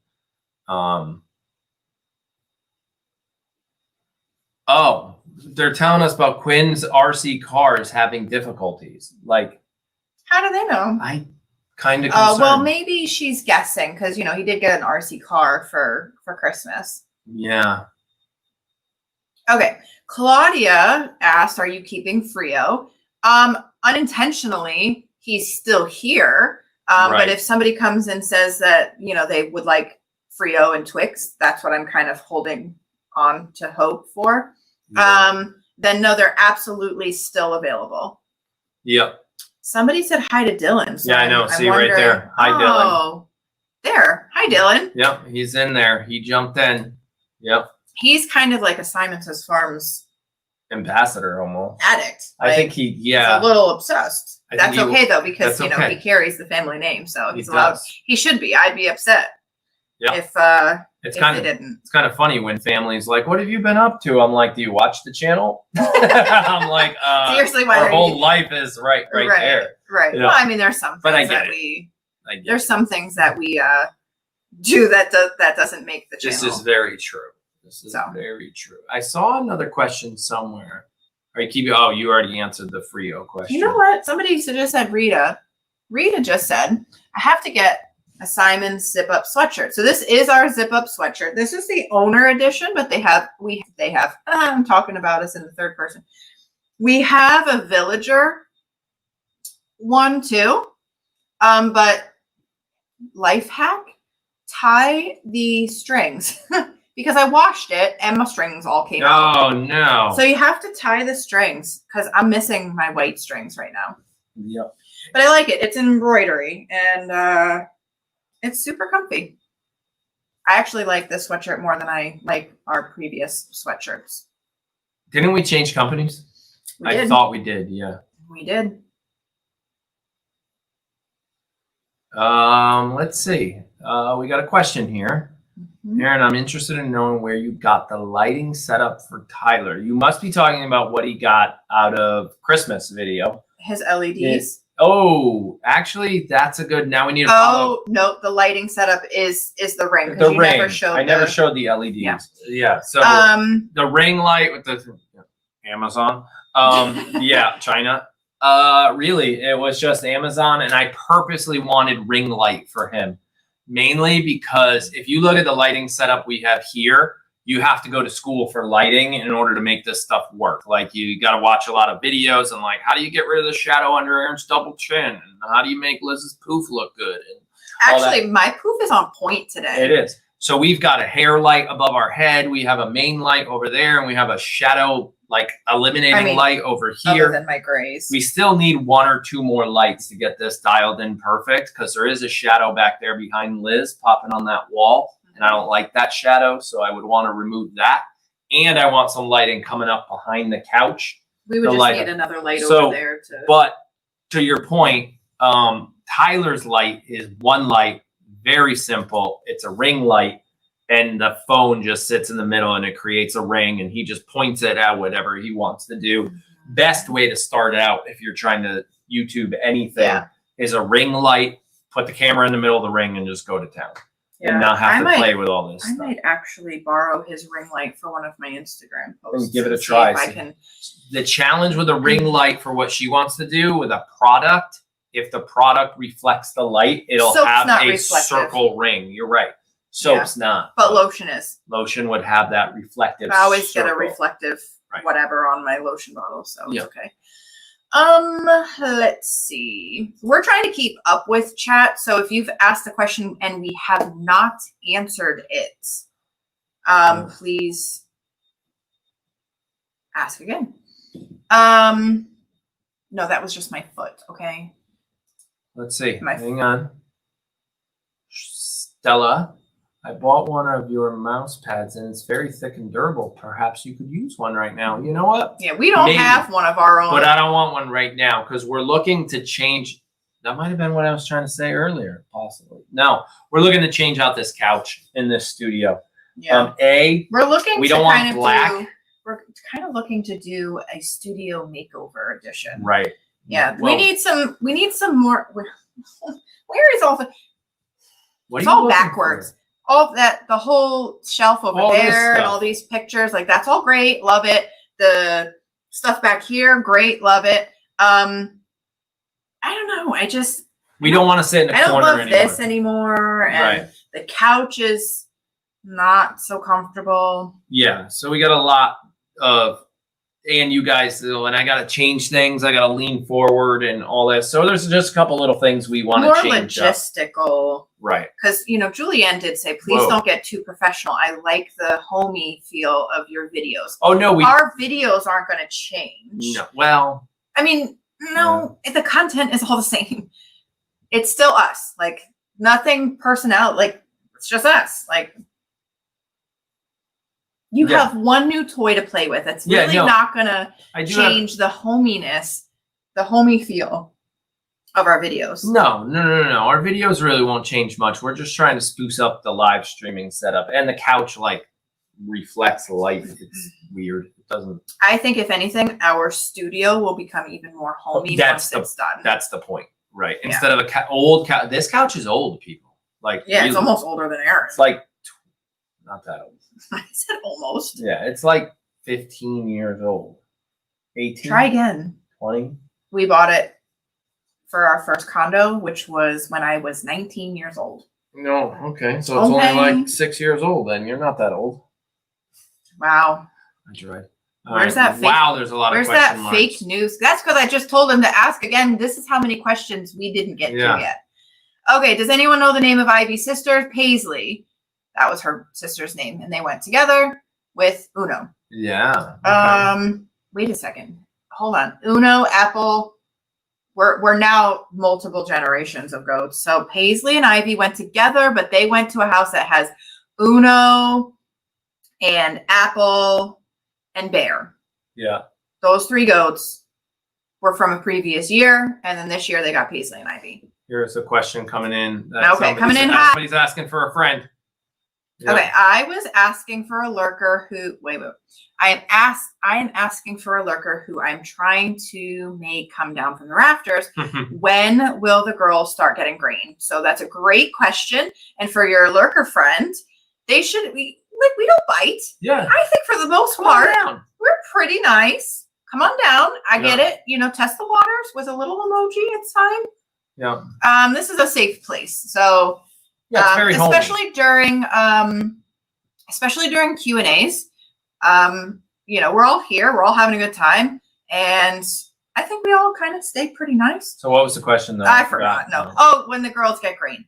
Oh, they're telling us about Quinn's RC cars having difficulties. Like, how do they know? I kind of concerned. Well, maybe she's guessing because he did get an RC car for Christmas. Yeah. Okay. Claudia asked, "Are you keeping Frio?" Unintentionally, he's still here. But if somebody comes and says that they would like Frio and Twix, that's what I'm kind of holding on to hope for. Yeah. Then no, they're absolutely still available. Yep. Somebody said hi to Dylan. So I know. See right there. Hi, Dylan. Oh, there. Hi, Dylan. Yep. He's in there. He jumped in. Yep. He's kind of like a Simon Says Farms ambassador almost. Addict. I think he's a little obsessed. That's okay though, because he carries the family name, so he's allowed. He should be. I'd be upset if it's if kind they of didn't. It's kind of funny when families like, "What have you been up to?" I'm like, "Do you watch the channel?" I'm like, seriously, our whole life is right there. Right. Well, I mean, there's some things there's some things that we do that doesn't make the channel. This is very true. This is very true. I saw another question somewhere. All right, you already answered the Frio question. You know what? Somebody just said Rita. Rita just said, "I have to get a Simon zip up sweatshirt." So this is our zip up sweatshirt. This is the owner edition, but they have I'm talking about us in the third person. We have a Villager one too. But life hack, tie the strings because I washed it and my strings all came out. Oh no. So you have to tie the strings because I'm missing my white strings right now. Yep. But I like it. It's embroidery and it's super comfy. I actually like this sweatshirt more than I like our previous sweatshirts. Didn't we change companies? I thought we did. Yeah. We did. Let's see. We got a question here. Mm-hmm. Aaron, I'm interested in knowing where you got the lighting set up for Tyler. You must be talking about what he got out of Christmas video. His LEDs. Actually, that's a good. Now we need to follow. No, the lighting setup is the ring. The ring. I never showed the LEDs. Yeah. So the ring light with the Amazon. China. Really, it was just Amazon, and I purposely wanted ring light for him, mainly because if you look at the lighting setup we have here, you have to go to school for lighting in order to make this stuff work. Like you got to watch a lot of videos and like, how do you get rid of the shadow under Aaron's double chin? And how do you make Liz's poof look good? And actually, my poof is on point today. It is. So we've got a hair light above our head. We have a main light over there, and we have a shadow like eliminating light over here. Other than my grays. We still need one or two more lights to get this dialed in perfect because there is a shadow back there behind Liz popping on that wall. And I don't like that shadow, so I would want to remove that. And I want some lighting coming up behind the couch. We would just need another light over there. But to your point, Tyler's light is one light, very simple. It's a ring light, and the phone just sits in the middle, and it creates a ring, and he just points it at whatever he wants to do. Mm-hmm. Best way to start out if you're trying to YouTube anything is a ring light, put the camera in the middle of the ring, and just go to town. Yeah. And not have to play with all this stuff. I might actually borrow his ring light for one of my Instagram posts. And give it a try. The challenge with a ring light for what she wants to do with a product, if the product reflects the light, it'll have a circle ring. You're right. Soap's not. But lotion is. Lotion would have that reflective I always get a reflective whatever on my lotion bottle, so it's okay. Let's see. We're trying to keep up with chat. So if you've asked a question and we have not answered it, please ask again. No, that was just my foot. Okay. Let's see. Hang on. Stella. I bought one of your mouse pads and it's very thick and durable. Perhaps you could use one right now. You know what? Yeah, we don't have one of our own. But I don't want one right now because we're looking to change. That might have been what I was trying to say earlier, possibly. No, we're looking to change out this couch in this studio. Yeah. We're looking we to don't kind want of black. we're kind of looking to do a studio makeover edition. Right. Yeah. Well, we need some more. Where is all the what it's are you all looking backwards. for? All that the whole shelf over All this there and stuff. all these pictures, like that's all great. Love it. The stuff back here, great, love it. I don't know. We don't want to sit in a I don't corner love anymore. this anymore. And the couch is not so comfortable. Yeah. So we got a lot of, and you guys, and I got to change things. I got to lean forward and all this. So there's just a couple little things we want to change. More logistical. Right. Because, Julianne did say, please don't get too professional. I like the homey feel of your videos. Oh, no. Our videos aren't going to change. No. Well. I mean, no, the content is all the same. It's still us. Like, nothing personal. Like, it's just us. Like, you have one new toy to play with. It's really not going to change the hominess, the homey feel of our videos. No. Our videos really won't change much. We're just trying to spruce up the live streaming setup. And the couch, like, reflects life. It's weird. It doesn't. I think, if anything, our studio will become even more homey once it's done. That's the point. Right. Instead of a old couch. This couch is old, people. Like, yeah, it's almost older than Aaron. It's like, not that old. I said almost. Yeah, it's like 15 years old. 18. Try again. 20. We bought it for our first condo, which was when I was 19 years old. No, okay. So it's only like 6 years old then. You're not that old. Wow. That's right. Where's that fake? Wow, there's a lot of question marks. Where's that fake news? That's because I just told him to ask again. This is how many questions we didn't get to yet. Okay, does anyone know the name of Ivy's sister? Paisley. That was her sister's name, and they went together with Uno. Yeah. Okay. Wait a second. Hold on. Uno, Apple. We're now multiple generations of goats. So Paisley and Ivy went together, but they went to a house that has Uno and Apple and Bear. Yeah. Those 3 goats were from a previous year, and then this year they got Paisley and Ivy. Here's a question coming in. Okay, coming in hot. Somebody's asking for a friend. Yeah. Okay, I was asking for a lurker who. Wait. I am asking for a lurker who I'm trying to make come down from the rafters. When will the girls start getting green? So that's a great question. And for your lurker friend, we don't bite. Yeah. I think for the most part, we're pretty nice. Come on down. I get it. Test the waters with a little emoji. It's fine. Yeah. This is a safe place. So yeah, it's very especially during Q&As. We're all here. We're all having a good time. And I think we all kind of stay pretty nice. So what was the question though? I forgot. No. Oh, when the girls get green.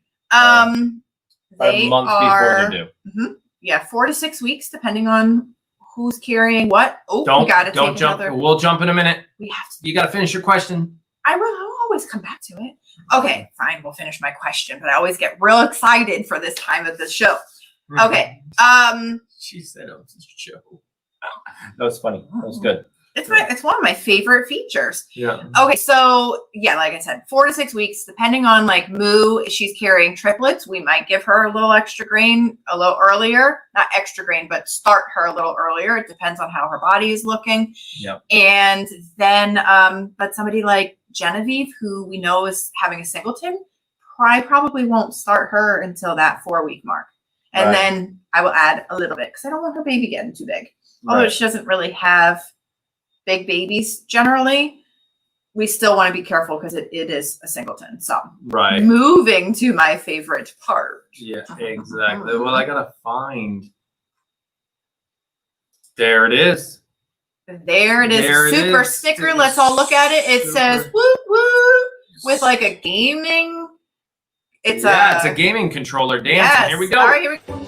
They months are, before they're due. Yeah, 4 to 6 weeks, depending on who's carrying what. Oh, we got to take jump. another. We'll jump in a minute. We have to. You got to finish your question. I'll always come back to it. Okay, fine. We'll finish my question, but I always get real excited for this time of the show. Okay. She said it was a show. That was funny. That was good. It's one of my favorite features. Yeah. Okay, so yeah, like I said, 4 to 6 weeks, depending on like Moo. If she's carrying triplets, we might give her a little extra grain a little earlier. Not extra grain, but start her a little earlier. It depends on how her body is looking. Yeah. And then, but somebody like Genevieve, who we know is having a singleton, I probably won't start her until that 4-week mark. And then I will add a little bit because I don't want her baby getting too big. Although she doesn't really have big babies generally, we still want to be careful because it is a singleton. So moving to my favorite part. Yeah, exactly. Well, I gotta find. There it is. There it is. Super sticker. Let's all look at it. It says woo woo with like a gaming. It's a gaming controller dancing. Yes. Here we go. All right, here we go.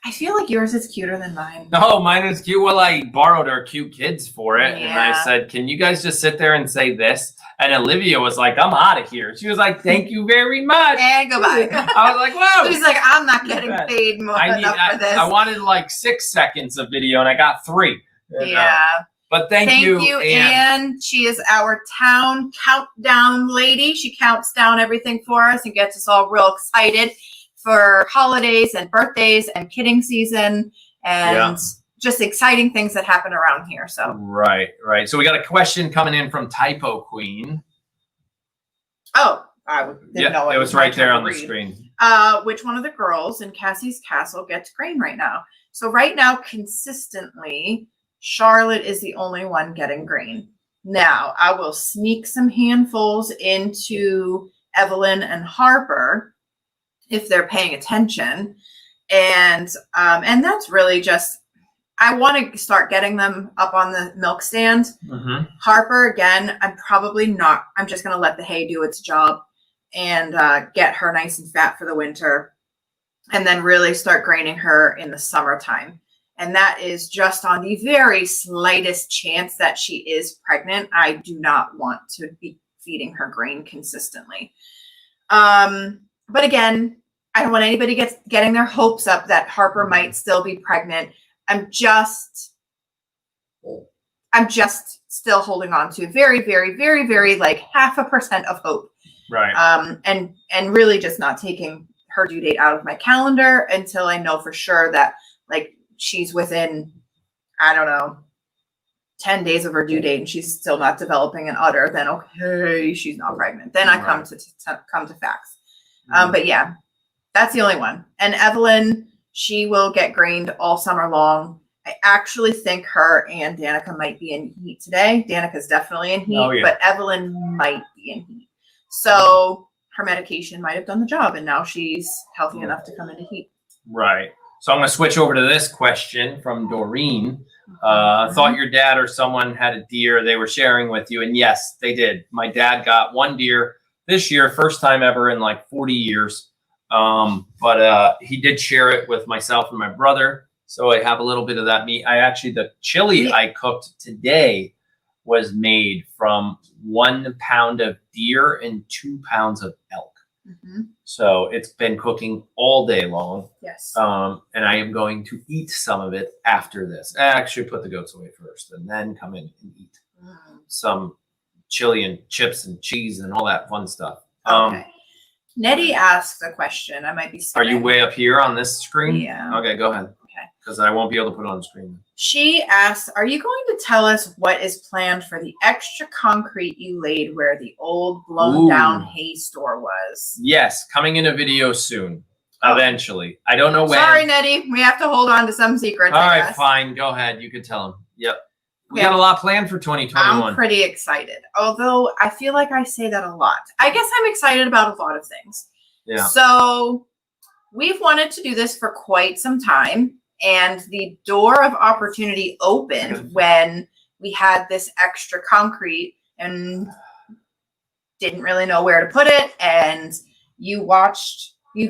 I feel like yours is cuter than mine. No, mine is cute. Well, I borrowed our cute kids for it. And I Yeah. said, can you guys just sit there and say this? And Olivia was like, I'm out of here. She was like, thank you very much. And goodbye. I was like, whoa. She's like, I'm not getting paid more enough for this. I wanted like 6 seconds of video and I got 3. And, yeah. but thank you. And she is our town countdown lady. She counts down everything for us and gets us all real excited for holidays and birthdays and kidding season and just exciting things that happen around here. So right. So we got a question coming in from Typo Queen. Oh, I didn't know it was right there on the screen. Which one of the girls in Cassie's castle gets grain right now? So right now, consistently, Charlotte is the only one getting grain. Now, I will sneak some handfuls into Evelyn and Harper if they're paying attention. And that's really just, I want to start getting them up on the milk stand. Mm-hmm. Harper, again, I'm just going to let the hay do its job and get her nice and fat for the winter. And then really start graining her in the summertime. And that is just on the very slightest chance that she is pregnant. I do not want to be feeding her grain consistently. But again, I don't want anybody getting their hopes up that Harper might still be pregnant. I'm just still holding on to very, very, very, very like 0.5% of hope. Right. And really just not taking her due date out of my calendar until I know for sure that like she's within, I don't know, 10 days of her due date and she's still not developing an udder, then okay, she's not pregnant. Then I come to facts. But yeah, that's the only one. And Evelyn, she will get grained all summer long. I actually think her and Danica might be in heat today. Danica's definitely in heat, but Evelyn might be in heat. So her medication might have done the job and now she's healthy enough to come into heat. Right. So I'm going to switch over to this question from Doreen. Thought your dad or someone had a deer they were sharing with you. And yes, they did. My dad got 1 deer this year, first time ever in like 40 years. But he did share it with myself and my brother. So I have a little bit of that meat. The chili I cooked today was made from 1 pound of deer and 2 pounds of elk. Mm-hmm. So it's been cooking all day long. Yes. And I am going to eat some of it after this. I actually put the goats away first and then come in and eat some chili and chips and cheese and all that fun stuff. Okay. Nettie asked a question. I might be Are you way up here on this screen? Yeah. Okay, go ahead. Okay. Because I won't be able to put it on the screen. She asked, are you going to tell us what is planned for the extra concrete you laid where the old blown down hay store was? Yes, coming in a video soon. Eventually. I don't know when. Sorry, Nettie. We have to hold on to some secrets. All right, fine. Go ahead. You can tell them. Yep. We got a lot planned for 2021. I'm pretty excited. Although I feel like I say that a lot. I guess I'm excited about a lot of things. Yeah. So we've wanted to do this for quite some time. And the door of opportunity opened when we had this extra concrete and didn't really know where to put it. And you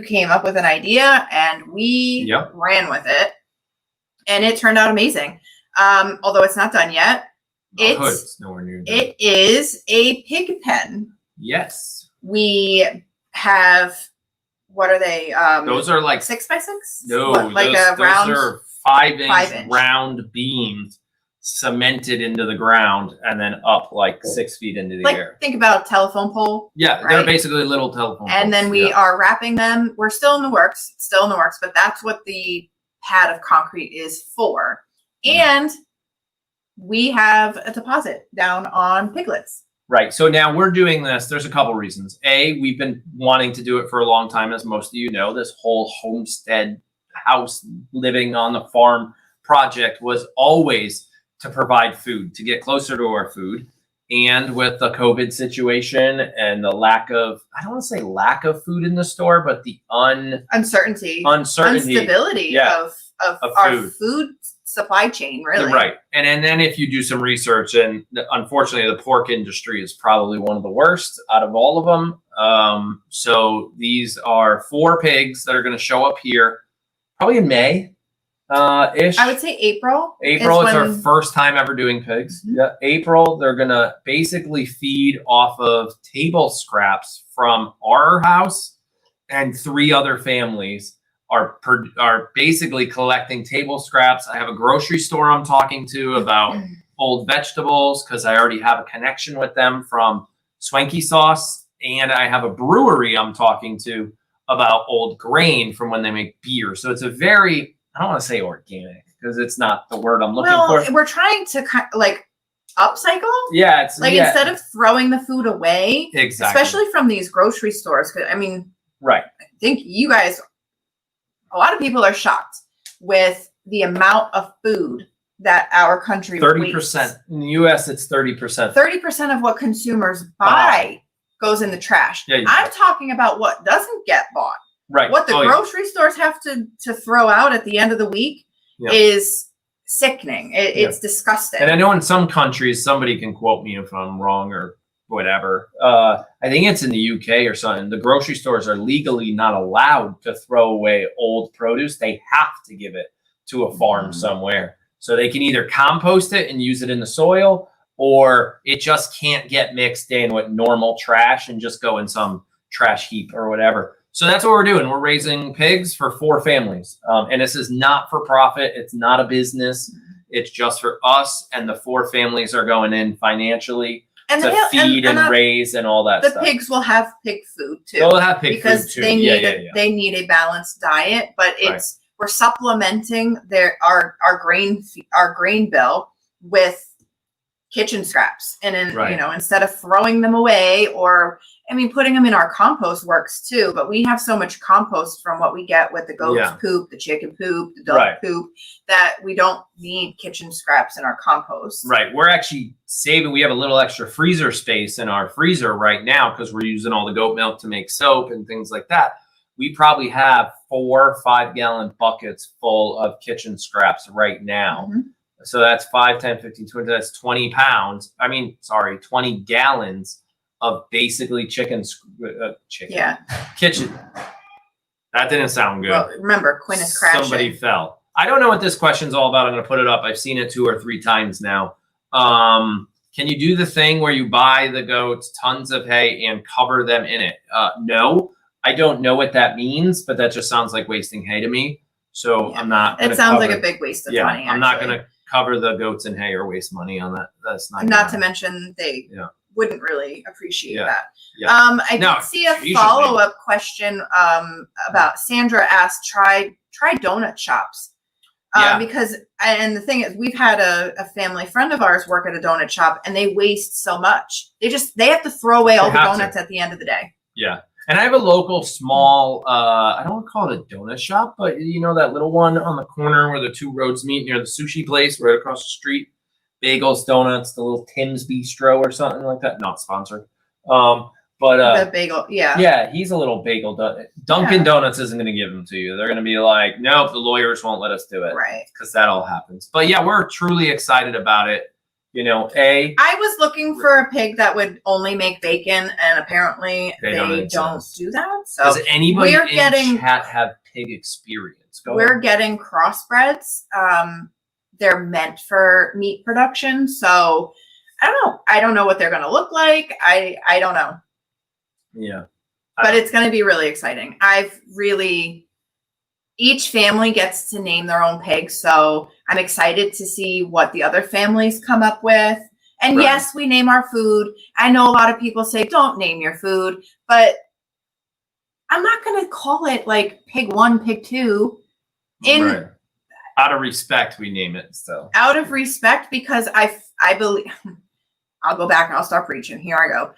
came up with an idea and we ran with it. And it turned out amazing. Although it's not done yet. It's nowhere near done. It is a pig pen. Yes. We have, what are they? Those are like 6x6? No, like those are 5-inch round beams cemented into the ground and then up like 6 feet into the air. Think about a telephone pole. Yeah, right? They're basically little telephone poles. And then we are wrapping them. We're still in the works, but that's what the pad of concrete is for. And we have a deposit down on piglets. Right. So now we're doing this. There's a couple reasons. A, we've been wanting to do it for a long time, as most of you know. This whole homestead house living on the farm project was always to provide food, to get closer to our food. And with the COVID situation and the lack of, I don't want to say lack of food in the store, but the uncertainty, instability of our food supply chain, really. Right. And then if you do some research, and unfortunately the pork industry is probably one of the worst out of all of them. So these are 4 pigs that are going to show up here probably in May. Ish. I would say April. April, is it's our when- first time ever doing pigs. Mhm. Yeah, April, they're gonna basically feed off of table scraps from our house, and 3 other families are basically collecting table scraps. I have a grocery store I'm talking to about old vegetables because I already have a connection with them from Swanky Sauce, and I have a brewery I'm talking to about old grain from when they make beer. So it's a very, I don't want to say organic because it's not the word I'm looking for. We're trying to like upcycle. Yeah, it's Like instead of throwing the food away, exactly, especially from these grocery stores. 'Cause, I mean, right. I think you guys, a lot of people are shocked with the amount of food that our country 30%. In the US, it's 30%. 30% of what consumers buy goes in the trash. Yeah, I'm talking about what doesn't get bought. Right. What the Oh, grocery stores have to throw out at the end of the week Yeah. is sickening. It's disgusting. And I know in some countries, somebody can quote me if I'm wrong or whatever. I think it's in the UK or something. The grocery stores are legally not allowed to throw away old produce. They have to give it to a farm somewhere. So they can either compost it and use it in the soil, or it just can't get mixed in with normal trash and just go in some trash heap or whatever. So that's what we're doing. We're raising pigs for 4 families. And this is not for profit. It's not a business. It's just for us. And the 4 families are going in financially and to feed and raise and all that the stuff. pigs will have pig food too. They'll have pig because food too. they need they need a balanced diet, but it's we're supplementing our grain bill with kitchen scraps, and then you know, instead of throwing them away, or I mean putting them in our compost works too, but we have so much compost from what we get with the goat's poop, the chicken poop, the dog poop, that we don't need kitchen scraps in our compost. Right. We're actually saving. We have a little extra freezer space in our freezer right now because we're using all the goat milk to make soap and things like that. We probably have 4 5-gallon buckets full of kitchen scraps right now. Mm-hmm. So that's 5, 10, 15, 20, that's 20 pounds. 20 gallons of basically chicken. Yeah. Kitchen. That didn't sound good. Well, remember, Quinn is crashing. Somebody fell. I don't know what this question's all about. I'm going to put it up. I've seen it 2 or 3 times now. Can you do the thing where you buy the goats tons of hay and cover them in it? No. I don't know what that means, but that just sounds like wasting hay to me. So I'm not. It sounds like a big waste of money. I'm not going to cover the goats in hay or waste money on that. That's not. Not to mention they wouldn't really appreciate that. Yeah. I did see a follow-up question about Sandra asked, try donut shops. Because, and the thing is, we've had a family friend of ours work at a donut shop, and they waste so much. They have to throw away all the donuts at the end of the day. Yeah. And I have a local small, I don't want to call it a donut shop, but you know, that little one on the corner where the 2 roads meet near the sushi place right across the street. Bagels, donuts, the little Tim's Bistro or something like that. Not sponsored. But the bagel, yeah, he's a little bagel. Dunkin' Donuts isn't going to give them to you. They're going to be like, nope, the lawyers won't let us do it, right? Because that all happens. But yeah, we're truly excited about it. You know, I was looking for a pig that would only make bacon, and apparently they don't do that. So does anybody in chat have pig experience? We're getting crossbreds. They're meant for meat production, so I don't know. I don't know what they're going to look like. I don't know. Yeah, but it's going to be really exciting. Each family gets to name their own pig, so I'm excited to see what the other families come up with. And yes, we name our food. I know a lot of people say, don't name your food, but I'm not going to call it like pig 1, pig 2. Out of respect, we name it. So out of respect, because I believe, I'll go back and I'll start preaching. Here I go.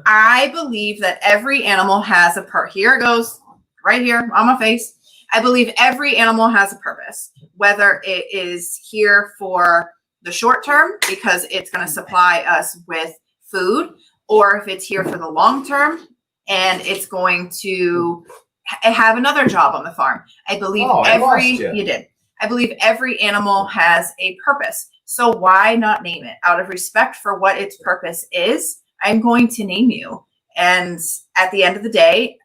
I believe that every animal has here it goes, right here on my face. I believe every animal has a purpose, whether it is here for the short term because it's going to supply us with food, or if it's here for the long term and it's going to have another job on the farm. I believe I believe every animal has a purpose. So why not name it? Out of respect for what its purpose is, I'm going to name you. And at the end of the day,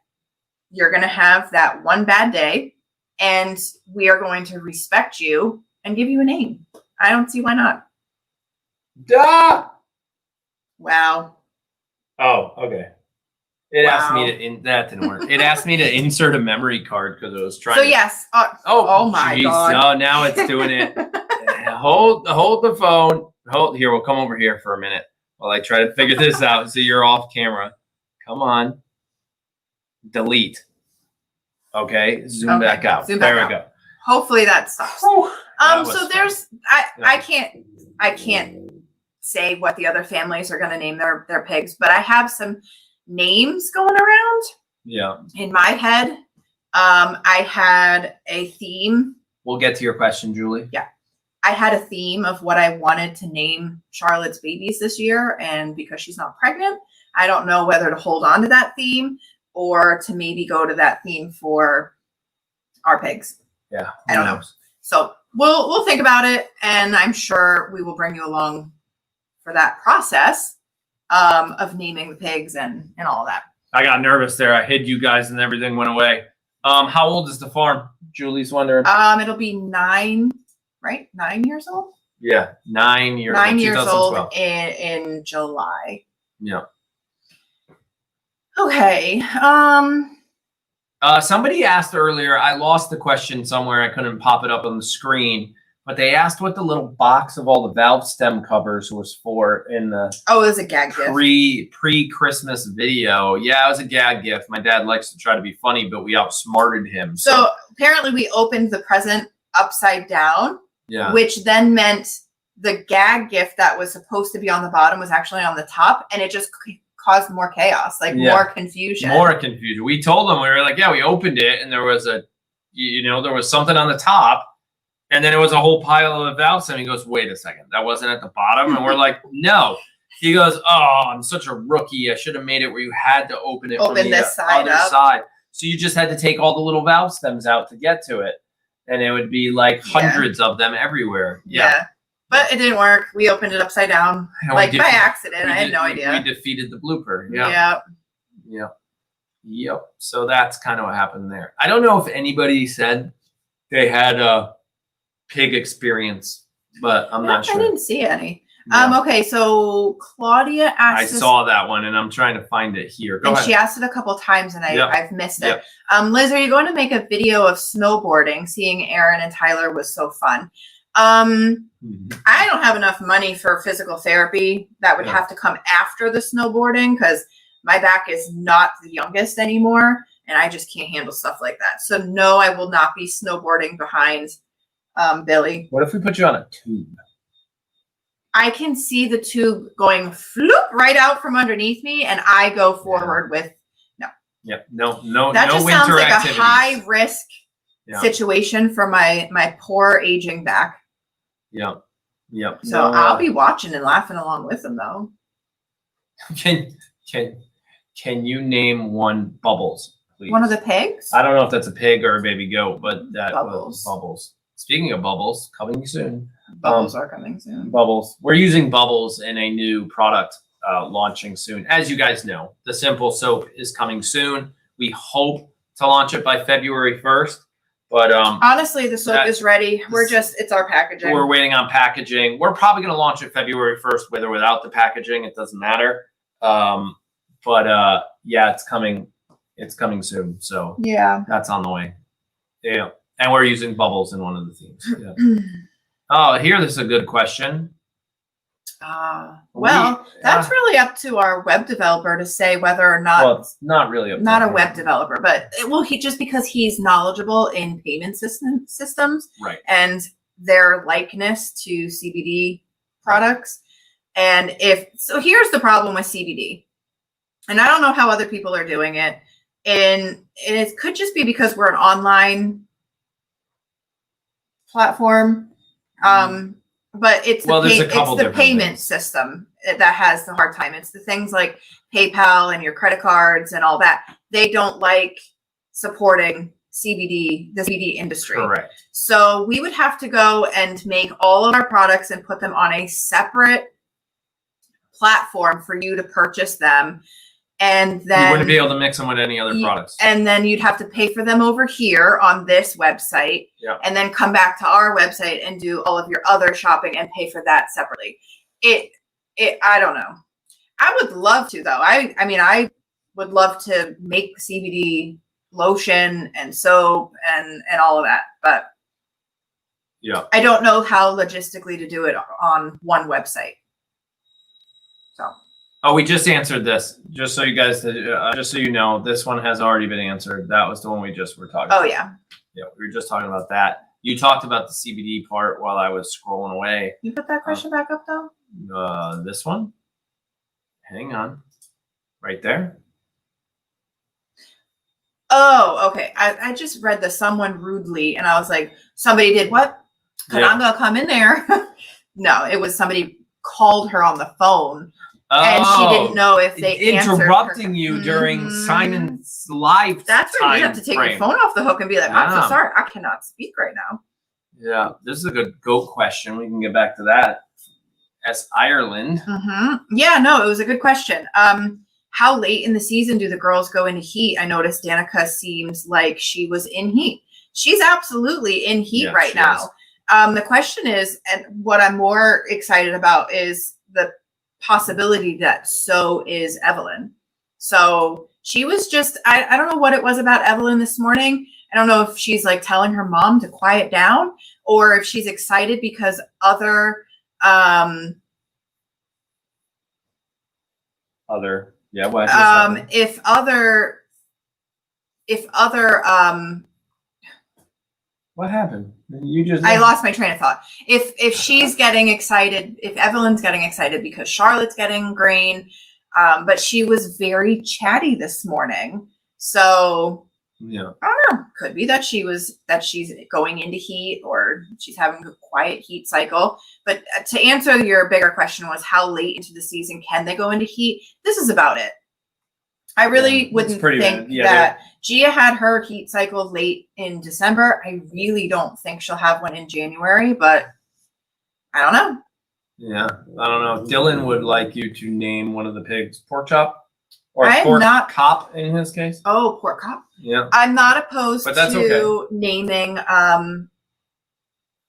you're going to have that one bad day and we are going to respect you and give you a name. I don't see why not. Duh! Wow. Oh, okay. It asked me Wow. to that didn't work. It asked me to insert a memory card because it was trying. So to, yes. Oh my geez. God. Oh, now it's doing it. Hold the phone. Hold here. We'll come over here for a minute while I try to figure this out. So you're off camera. Come on. Delete. Okay. Zoom back out. Zoom back there out. we go. Hopefully that stops. That was So fun. there's I can't say what the other families are going to name their pigs, but I have some names going around Yeah. in my head. I had a theme. We'll get to your question, Julie. Yeah. I had a theme of what I wanted to name Charlotte's babies this year, and because she's not pregnant, I don't know whether to hold on to that theme or to maybe go to that theme for our pigs. Yeah. I don't know. So we'll think about it, and I'm sure we will bring you along for that process of naming the pigs and all that. I got nervous there. I hid you guys and everything went away. How old is the farm? Julie's wondering. It'll be 9, right? 9 years old. Yeah, 9 years. 9 years old 2012. in July. Yeah. Okay. Somebody asked earlier. I lost the question somewhere. I couldn't pop it up on the screen. But they asked what the little box of all the valve stem covers was for in the It was a gag gift. pre-Christmas video. Yeah, it was a gag gift. My dad likes to try to be funny, but we outsmarted him. So apparently we opened the present upside down, yeah, which then meant the gag gift that was supposed to be on the bottom was actually on the top, and it just caused more chaos, like more confusion. More confusion. We told them, we were like, yeah, we opened it, and there was there was something on the top. And then it was a whole pile of valve stem. He goes, wait a second, that wasn't at the bottom? And we're like, no. He goes, oh, I'm such a rookie. I should have made it where you had to open it from the this side other up. side. So you just had to take all the little valve stems out to get to it. And it would be like hundreds of them everywhere. Yeah. But it didn't work. We opened it upside down, And like by accident. I had no idea. We defeated the blooper. Yeah. Yep. So that's kind of what happened there. I don't know if anybody said they had a pig experience, but I'm not sure. I didn't see any. No. Okay, so Claudia I asked. saw that one, and I'm trying to find it here. Go ahead. She asked it a couple times, and I've missed it. Yep. Liz, are you going to make a video of snowboarding? Seeing Aaron and Tyler was so fun. I don't have enough money for physical therapy. That would have to come after the snowboarding because my back is not the youngest anymore, and I just can't handle stuff like that. So no, I will not be snowboarding behind Billy. What if we put you on a tube? I can see the tube going floop right out from underneath me, and I go forward with Yep. No. That no just winter sounds like activities. a high risk situation for my poor aging back. Yep. So I'll be watching and laughing along with them though. Can you name one Bubbles, please? One of the pigs? I don't know if that's a pig or a baby goat, but that was Bubbles. Bubbles. Speaking of Bubbles, coming soon. Bubbles are coming soon. Bubbles. We're using Bubbles in a new product launching soon. As you guys know, the Simple Soap is coming soon. We hope to launch it by February 1st. But honestly, the soap is ready. It's our packaging. We're waiting on packaging. We're probably going to launch it February 1st, with or without the packaging. It doesn't matter. Yeah, it's coming. It's coming soon. So yeah, that's on the way. Yeah. And we're using Bubbles in one of the themes. Yeah. Oh, here, this is a good question. That's really up to our web developer to say whether or not. Well, it's not really up to not a him. web developer, but just because he's knowledgeable in payment systems, right, and their likeness to CBD products. And here's the problem with CBD, and I don't know how other people are doing it, and it could just be because we're an online platform. But it's the payment system that has the hard time. It's the things like PayPal and your credit cards and all that. They don't like supporting the CBD industry. Correct. So we would have to go and make all of our products and put them on a separate platform for you to purchase them. And then you wouldn't be able to mix them with any other products. And then you'd have to pay for them over here on this website. Yeah. And then come back to our website and do all of your other shopping and pay for that separately. I don't know. I would love to though. I mean, I would love to make CBD lotion and soap and all of that, but yeah, I don't know how logistically to do it on one website. So. Oh, we just answered this. Just so you guys, just so you know, this one has already been answered. That was the one we just were talking about. Oh yeah. Yeah, we were just talking about that. You talked about the CBD part while I was scrolling away. You put that question back up though? This one. Hang on. Right there. Oh, okay. I just read the someone rudely and I was like, somebody did what? Because I'm going to come in there. No, it was somebody called her on the phone. And she didn't know if they interrupting you during Simon's live. That's where you have to take your phone off the hook and be like, I'm so sorry, I cannot speak right now. Yeah, this is a good GOAT question. We can get back to that. As Ireland. Yeah, no, it was a good question. How late in the season do the girls go into heat? I noticed Danica seems like she was in heat. She's absolutely in heat right now. The question is, and what I'm more excited about is the possibility that so is Evelyn. So she was just, I don't know what it was about Evelyn this morning. I don't know if she's like telling her mom to quiet down or if she's excited because other, yeah, what what happened? You just I lost my train of thought. If she's getting excited, if Evelyn's getting excited because Charlotte's getting grain, but she was very chatty this morning. So yeah, I don't know. Could be that she's going into heat or she's having a quiet heat cycle. But to answer your bigger question was how late into the season can they go into heat? This is about it. I really wouldn't think that Gia had her heat cycle late in December. I really don't think she'll have one in January, but I don't know. Yeah, I don't know. Dylan would like you to name one of the pigs pork chop or I'm pork not, cop in his case. Oh, pork cop. Yeah. I'm not opposed to naming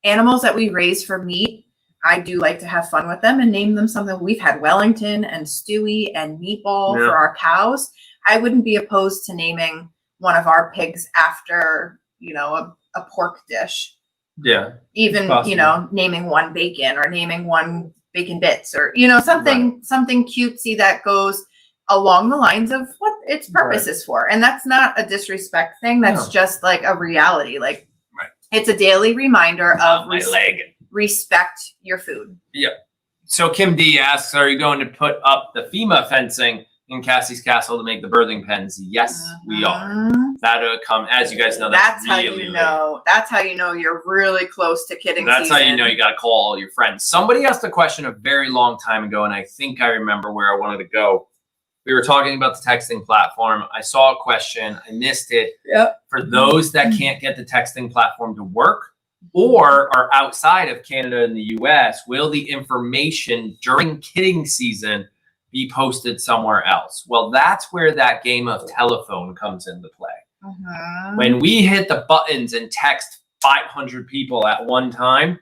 animals that we raise for meat. I do like to have fun with them and name them something. We've had Wellington and Stewie and Meatball for our cows. I wouldn't be opposed to naming one of our pigs after, you know, a pork dish. Yeah. Even, you know, naming one bacon or naming one bacon bits or, you know, something cutesy that goes along the lines of what its purpose is for. And that's not a disrespect thing. That's just like a reality. Like it's a daily reminder of respect your food. Yeah. So Kim D asks, are you going to put up the FEMA fencing in Cassie's Castle to make the birthing pens? Yes, we are. That'll come, as you guys know. That's how you know. That's how you know you're really close to kidding That's season. how you know you got to call all your friends. Somebody asked a question a very long time ago, and I think I remember where I wanted to go. We were talking about the texting platform. I saw a question. I missed it. Yep. For those that can't get the texting platform to work or are outside of Canada and the US, will the information during kidding season be posted somewhere else? Well, that's where that game of telephone comes into play. When we hit the buttons and text 500 people at one time,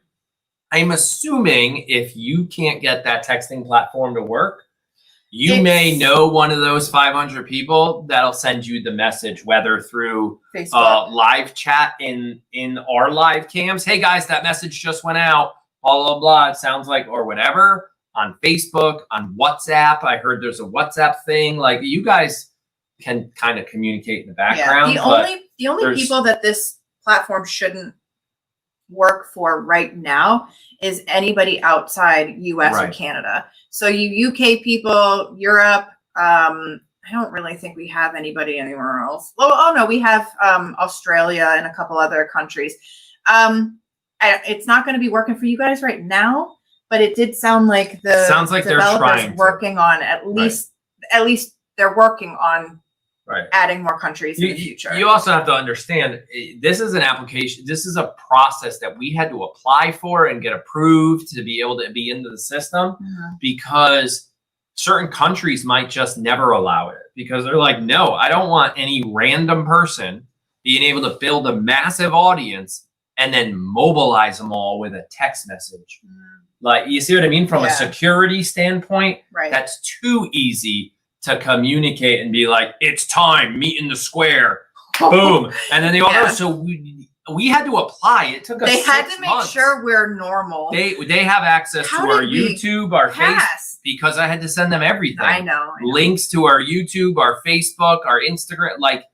I'm assuming if you can't get that texting platform to work, you may know one of those 500 people that'll send you the message, whether through live chat in our live cams. Hey guys, that message just went out, blah, blah, blah. It sounds like, or whatever. On Facebook, on WhatsApp. I heard there's a WhatsApp thing. Like you guys can kind of communicate in the background. Yeah, the only people that this platform shouldn't work for right now is anybody outside US or Canada. So you UK people, Europe, I don't really think we have anybody anywhere else. Oh no, we have Australia and a couple other countries. It's not going to be working for you guys right now, but it did sound like the developers working on at least they're working on adding more countries in the future. You also have to understand, this is an application. This is a process that we had to apply for and get approved to be able to be into the system because certain countries might just never allow it because they're like, no, I don't want any random person being able to build a massive audience and then mobilize them all with a text message. Like, you see what I mean? From a security standpoint, that's too easy to communicate and be like, it's time, meet in the square, boom. And then they all know. So we had to apply. It took us 6 months. They had to make sure we're normal. They have access to our YouTube, our Facebook, because I had to send them everything. I know. Links to our YouTube, our Facebook, our Instagram, like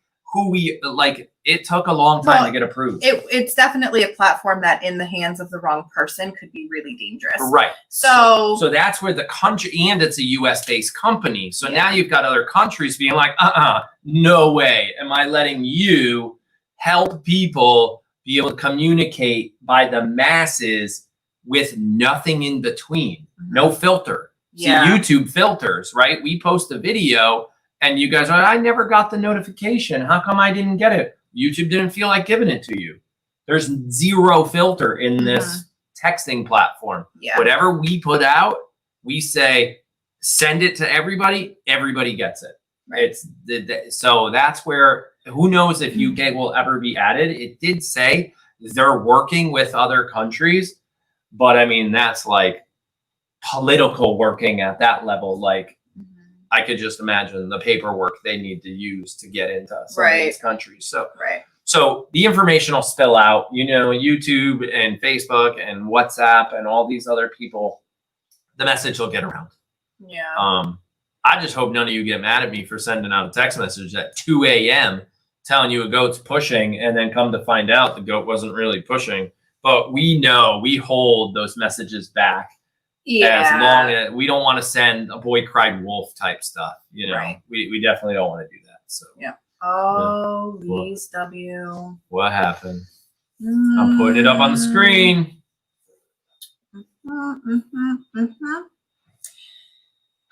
it took a long time to get approved. It's definitely a platform that in the hands of the wrong person could be really dangerous. Right. So that's where the country, and it's a US based company. So now you've got other countries being like, no way am I letting you help people be able to communicate by the masses with nothing in between. No filter. See, YouTube filters, right? We post a video and you guys are like, I never got the notification. How come I didn't get it? YouTube didn't feel like giving it to you. There's zero filter in this texting platform. Whatever we put out, we say, send it to everybody. Everybody gets it. It's so that's where, who knows if UK will ever be added. It did say they're working with other countries, but I mean, that's like political working at that level. Like, I could just imagine the paperwork they need to use to get into some of these countries. So, so the information will spill out, you know, YouTube and Facebook and WhatsApp and all these other people, the message will get around. I just hope none of you get mad at me for sending out a text message at 2 a.m. telling you a goat's pushing, and then come to find out the goat wasn't really pushing. But we know we hold those messages back. As long as we don't want to send a boy cried wolf type stuff, you know, we definitely don't want to do that. So Oh, Lise W. What happened? I'm putting it up on the screen.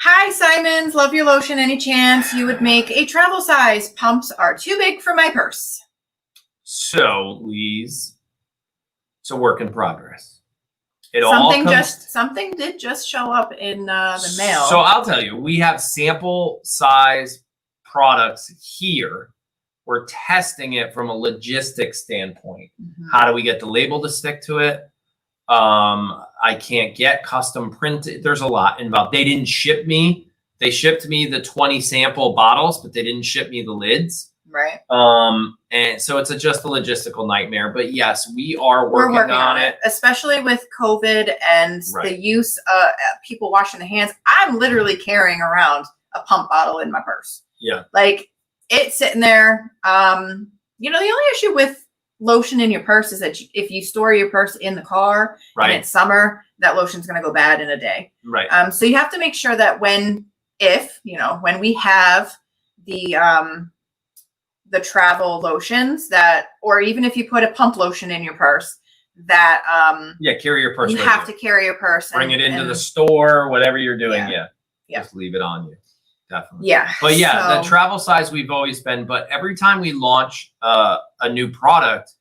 Hi, Simons. Love your lotion. Any chance you would make a travel size? Pumps are too big for my purse. So, Lise, it's a work in progress. Something did just show up in the mail. So I'll tell you, we have sample size products here. We're testing it from a logistics standpoint. How do we get the label to stick to it? I can't get custom printed. There's a lot involved. They didn't ship me. They shipped me the 20 sample bottles, but they didn't ship me the lids. And so it's just a logistical nightmare. But yes, we are working on it. Especially with COVID and the use of people washing their hands. I'm literally carrying around a pump bottle in my purse. Like, it's sitting there. You know, the only issue with lotion in your purse is that if you store your purse in the car and it's summer, that lotion's going to go bad in a day. So you have to make sure that when we have the travel lotions or even if you put a pump lotion in your purse, that carry your purse. You have to carry your purse. Bring it into the store, whatever you're doing. Just leave it on you. Definitely. But the travel size we've always been. But every time we launch a new product,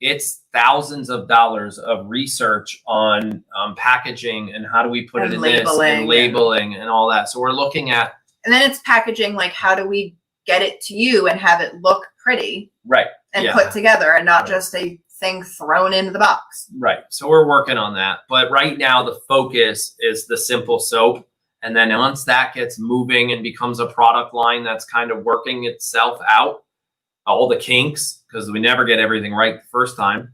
it's thousands of dollars of research on packaging and how do we put it in this and labeling and all that. So we're looking at, and then it's packaging, like how do we get it to you and have it look pretty, and put together, and not just a thing thrown into the box. So we're working on that. But right now the focus is the simple soap. And then once that gets moving and becomes a product line that's kind of working itself out, all the kinks, because we never get everything right the first time.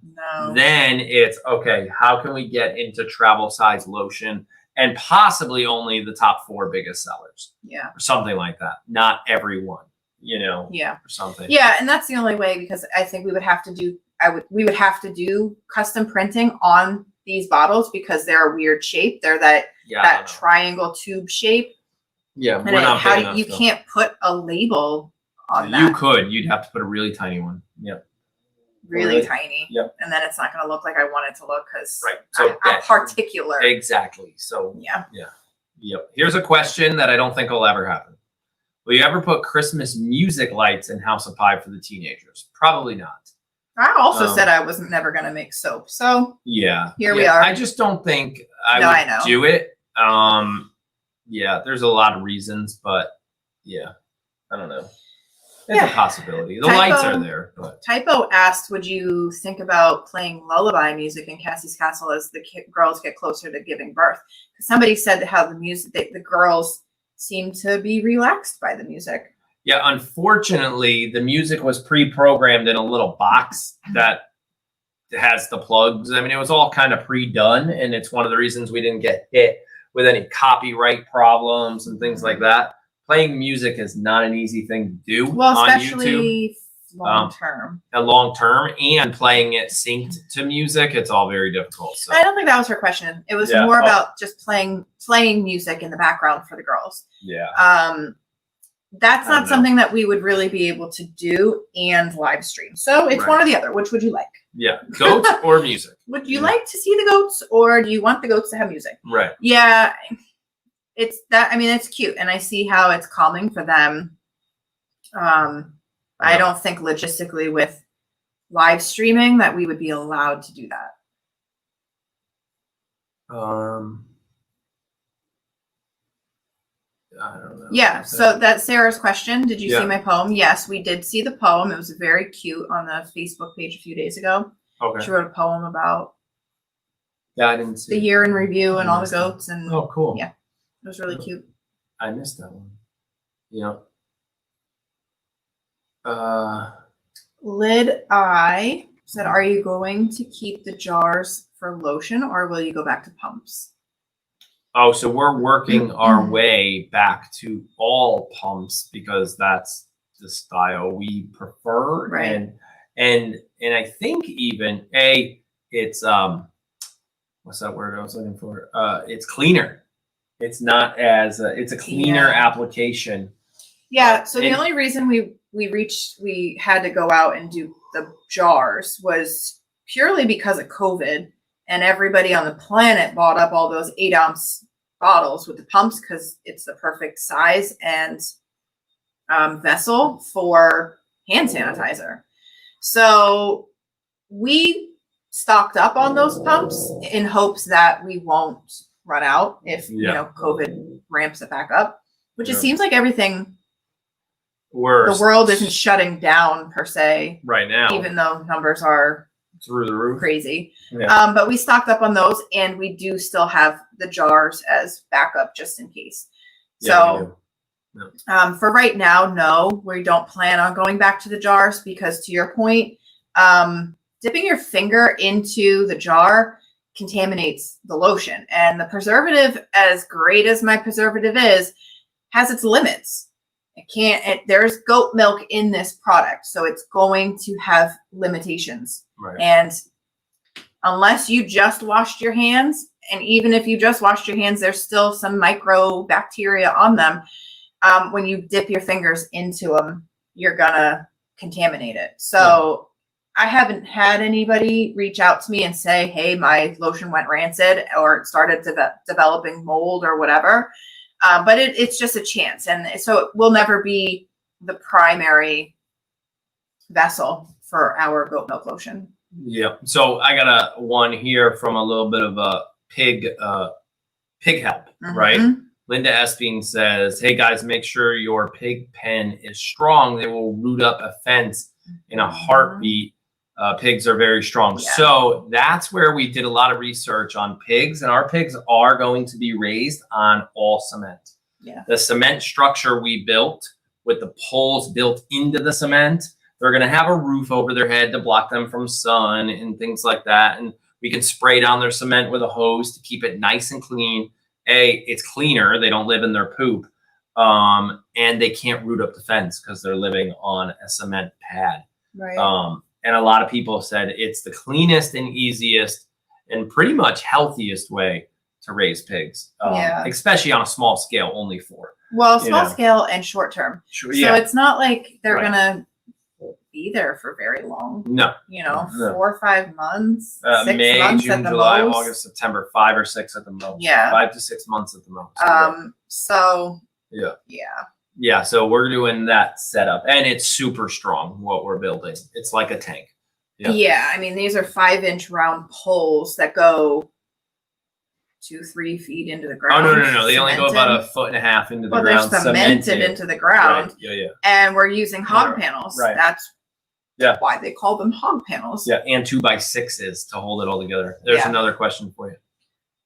Then it's, okay, how can we get into travel size lotion and possibly only the top 4 biggest sellers? Or something like that. Not everyone, you know, or something. And that's the only way, because I think we would have to do custom printing on these bottles because they're a weird shape. They're that triangle tube shape. We're not you can't put a label on that. You could. You'd have to put a really tiny one. Really tiny. And then it's not going to look like I want it to look, because so I'm particular. Exactly. So Here's a question that I don't think will ever happen. Will you ever put Christmas music lights in House of Pie for the teenagers? Probably not. I also said I wasn't never going to make soap. So here we are. I just don't think I would do it. Yeah, there's a lot of reasons, but yeah, I don't know. It's Yeah. a possibility. The Typo- lights are there, but Typo asked, would you think about playing lullaby music in Cassie's Castle as the girls get closer to giving birth? Somebody said how the music, the girls seem to be relaxed by the music. yeah, unfortunately, the music was pre-programmed in a little box that has the plugs. I mean, it was all kind of pre-done, and it's one of the reasons we didn't get hit with any copyright problems and things like that. Playing music is not an easy thing to do Well, on YouTube. especially long term. And long term, and playing it synced to music, it's all very difficult. So I don't think that was her question. It was Yeah. more Oh. about just playing music in the background for the girls. yeah, That's I don't not know. something that we would really be able to do and live stream. So it's one Right. or the other. Which would you like? yeah, goats or music, Would you Yeah. like to see the goats, or do you want the goats to have music? right? Yeah, it's that. I mean, it's cute, and I see how it's calming for them. I Yeah. don't think logistically with live streaming that we would be allowed to do that. I don't know. Yeah, so that's Sarah's question. Did you Yeah. see my poem? Yes, we did see the poem. It was very cute on the Facebook page a few days ago. Okay. She wrote a poem about Yeah, I didn't see the it. year in review and all the missed that. goats, and Oh, cool. Yeah. it was really cute. I missed that one. Yeah. Lid Eye said, "Are you going to keep the jars for lotion, or will you go back to pumps?" Oh, so we're working our way back to all pumps because that's the style we prefer. Right. And I think even it's what's that word I was looking for? It's cleaner. It's not as it's a cleaner Yeah. application. Yeah. So the And- only reason we had to go out and do the jars was purely because of COVID, and everybody on the planet bought up all those 8-ounce bottles with the pumps because it's the perfect size and vessel for hand sanitizer. So we stocked up on those pumps in hopes that we won't run out if Yeah. COVID ramps it back up, which it Yeah. seems like everything, We're the world isn't shutting down per se, right now even though numbers are through the roof. crazy. Yeah. But we stocked up on those, and we do still have the jars as backup just in case. Yeah, we So do. for right now, no, we don't plan on going back to the jars because, to your point, dipping your finger into the jar contaminates the lotion, and the preservative, as great as my preservative is, has its limits. There's goat milk in this product, so it's going to have limitations. Right. And unless you just washed your hands, and even if you just washed your hands, there's still some microbacteria on them. When you dip your fingers into them, you're gonna contaminate it. So I haven't had anybody reach out to me and say, "Hey, my lotion went rancid or it started developing mold or whatever." But it's just a chance, and so it will never be the primary vessel for our goat milk lotion. Yeah. So I got one here from a little bit of a pig help, right? Mhm. Linda Esping says, "Hey guys, make sure your pig pen is strong. They will root up a fence in a heartbeat. Pigs are very strong." Yeah. So that's where we did a lot of research on pigs, and our pigs are going to be raised on all cement. Yeah. The cement structure we built with the poles built into the cement, they're going to have a roof over their head to block them from sun and things like that. And we can spray down their cement with a hose to keep it nice and clean. It's cleaner. They don't live in their poop. And they can't root up the fence because they're living on a cement pad. Right. And a lot of people said it's the cleanest and easiest and pretty much healthiest way to raise pigs. Yeah. Especially on a small scale, only 4. Well, small Yeah. scale and short term. Sure. So Yeah. it's not like they're Right. gonna be there for very long. No. No. No. 4 or 5 months, 6 May, months June, at the July, most. August, September, 5 or 6 at the most. Yeah. 5 to 6 months at the most. So Yeah. yeah. Yeah. So we're doing that setup, and it's super strong. What we're building, it's like a tank. Yeah. Yeah. I mean, these are 5-inch round poles that go 2-3 feet into the Oh ground. no! They only go about cemented. 1.5 feet into the Well, ground. they're cemented into the ground, Right. Yeah. and we're using hog Right. panels. Right. That's Yeah. why they call them hog panels. Yeah, and 2x6s to hold it all together. There's Yeah. another question for you.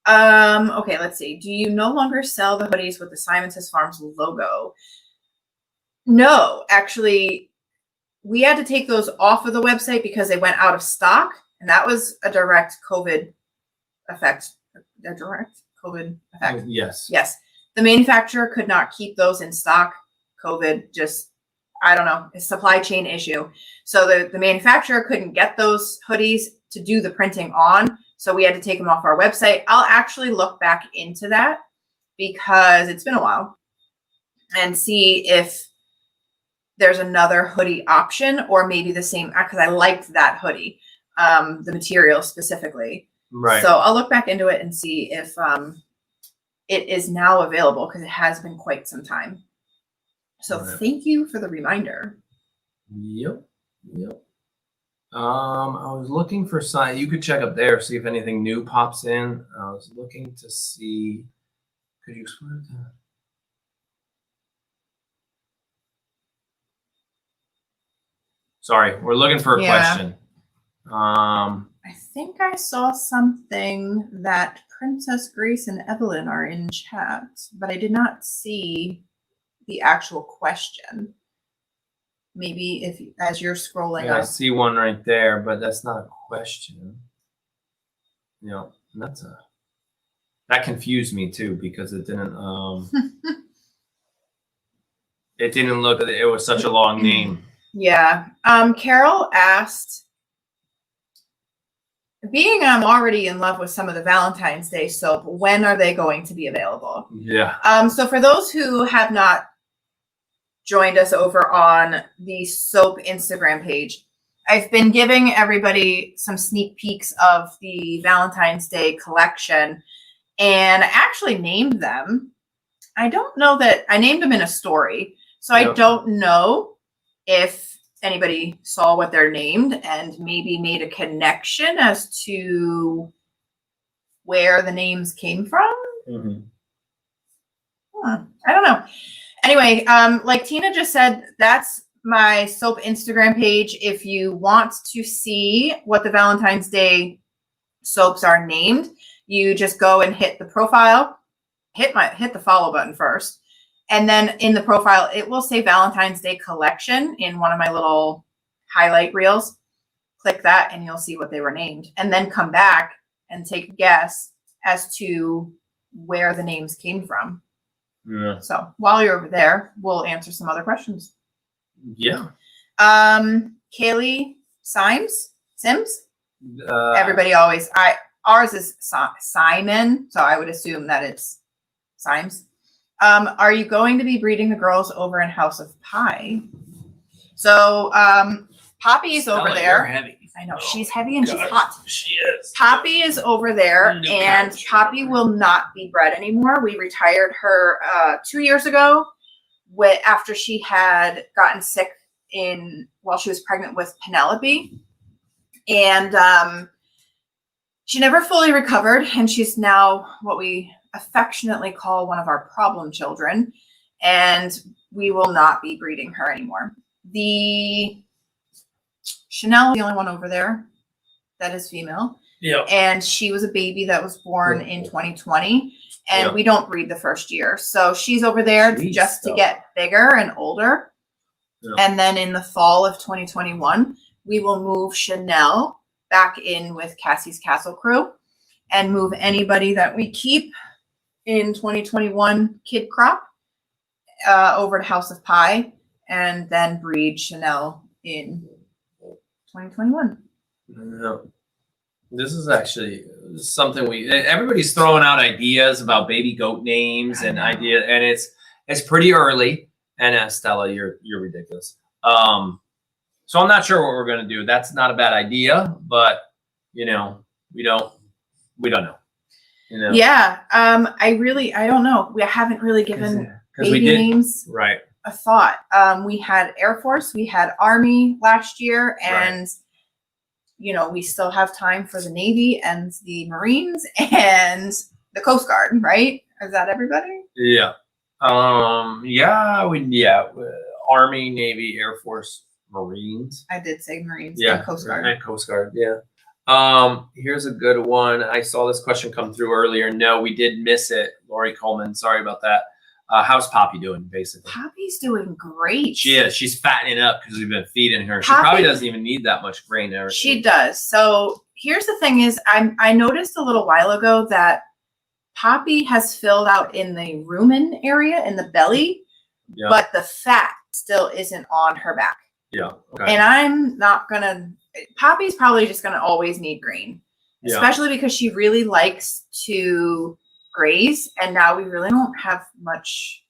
Okay, let's see. Do you no longer sell the hoodies with the Simon Says Farms logo? No, actually, we had to take those off of the website because they went out of stock, and that was a direct COVID effect. A direct COVID effect. Yes. Yes. The manufacturer could not keep those in stock. COVID just, I don't know, a supply chain issue. So the manufacturer couldn't get those hoodies to do the printing on. So we had to take them off our website. I'll actually look back into that because it's been a while and see if there's another hoodie option or maybe the same, because I liked that hoodie, the material specifically. Right. So I'll look back into it and see if it is now available because it has been quite some time. So Right. Thank you for the reminder. Yep. I was looking for sign. You could check up there, see if anything new pops in. I was looking to see. Could you explain that? Sorry, we're looking for a Yeah. question. I think I saw something that Princess Grace and Evelyn are in chat, but I did not see the actual question. Maybe if as you're scrolling I up. see one right there, but that's not a question. That confused me too because it didn't it didn't look. It was such a long name. Yeah. Carol asked, being I'm already in love with some of the Valentine's Day soap, when are they going to be available? Yeah. So for those who have not joined us over on the soap Instagram page, I've been giving everybody some sneak peeks of the Valentine's Day collection, and I actually named them. I don't know that I named them in a story, so I don't know if anybody saw what they're named and maybe made a connection as to where the names came from. Mm-hmm. I don't know. Anyway, like Tina just said, that's my soap Instagram page. If you want to see what the Valentine's Day soaps are named, you just go and hit the profile, hit the follow button first. And then in the profile, it will say Valentine's Day collection in one of my little highlight reels. Click that and you'll see what they were named. And then come back and take a guess as to where the names came from. Yeah. So while you're over there, we'll answer some other questions. Yeah. Kaylee Sims. Everybody always, ours is Simon. So I would assume that it's Sims. Are you going to be breeding the girls over in House of Pie? So Poppy is over there. You're heavy. I know she's heavy and she's hot. She is. Poppy is over there, New and couch. Poppy will not be bred anymore. We retired her 2 years ago, after she had gotten sick while she was pregnant with Penelope, and she never fully recovered, and she's now what we affectionately call one of our problem children, and we will not be breeding her anymore. The Chanel is the only one over there that is female. Yeah. And she was a baby that was born in 2020, and Yeah. we don't breed the first year. So she's over there Jeez, just to though. get bigger and older. Yeah. And then in the fall of 2021, we will move Chanel back in with Cassie's Castle Crew and move anybody that we keep in 2021 kid crop over to House of Pie, and then breed Chanel in 2021. Yeah. This is actually something everybody's throwing out ideas about baby goat names and and it's pretty early. And Stella, you're ridiculous. So I'm not sure what we're gonna do. That's not a bad idea, but we don't know. Yeah. I don't know. We haven't really given baby names right. a thought. We had Air Force, we had Army last year, and we still have time for the Navy and the Marines, and the Coast Guard, right? Is that everybody? Yeah. Army, Navy, Air Force, Marines. I did say Marines Yeah. and Coast Guard. And Coast Guard, yeah. Here's a good one. I saw this question come through earlier. No, we did miss it. Lori Coleman, sorry about that. How's Poppy doing, basically? Poppy's doing great. She is. She's fattening up because we've been feeding her. She Poppy- probably doesn't even need that much grain. She does. So here's the thing is I noticed a little while ago that Poppy has filled out in the rumen area in the belly, Yeah. but the fat still isn't on her back. Yeah. Okay. And I'm not gonna. Poppy's probably just gonna always need grain, Yeah. especially because she really likes to graze, and now we really don't have much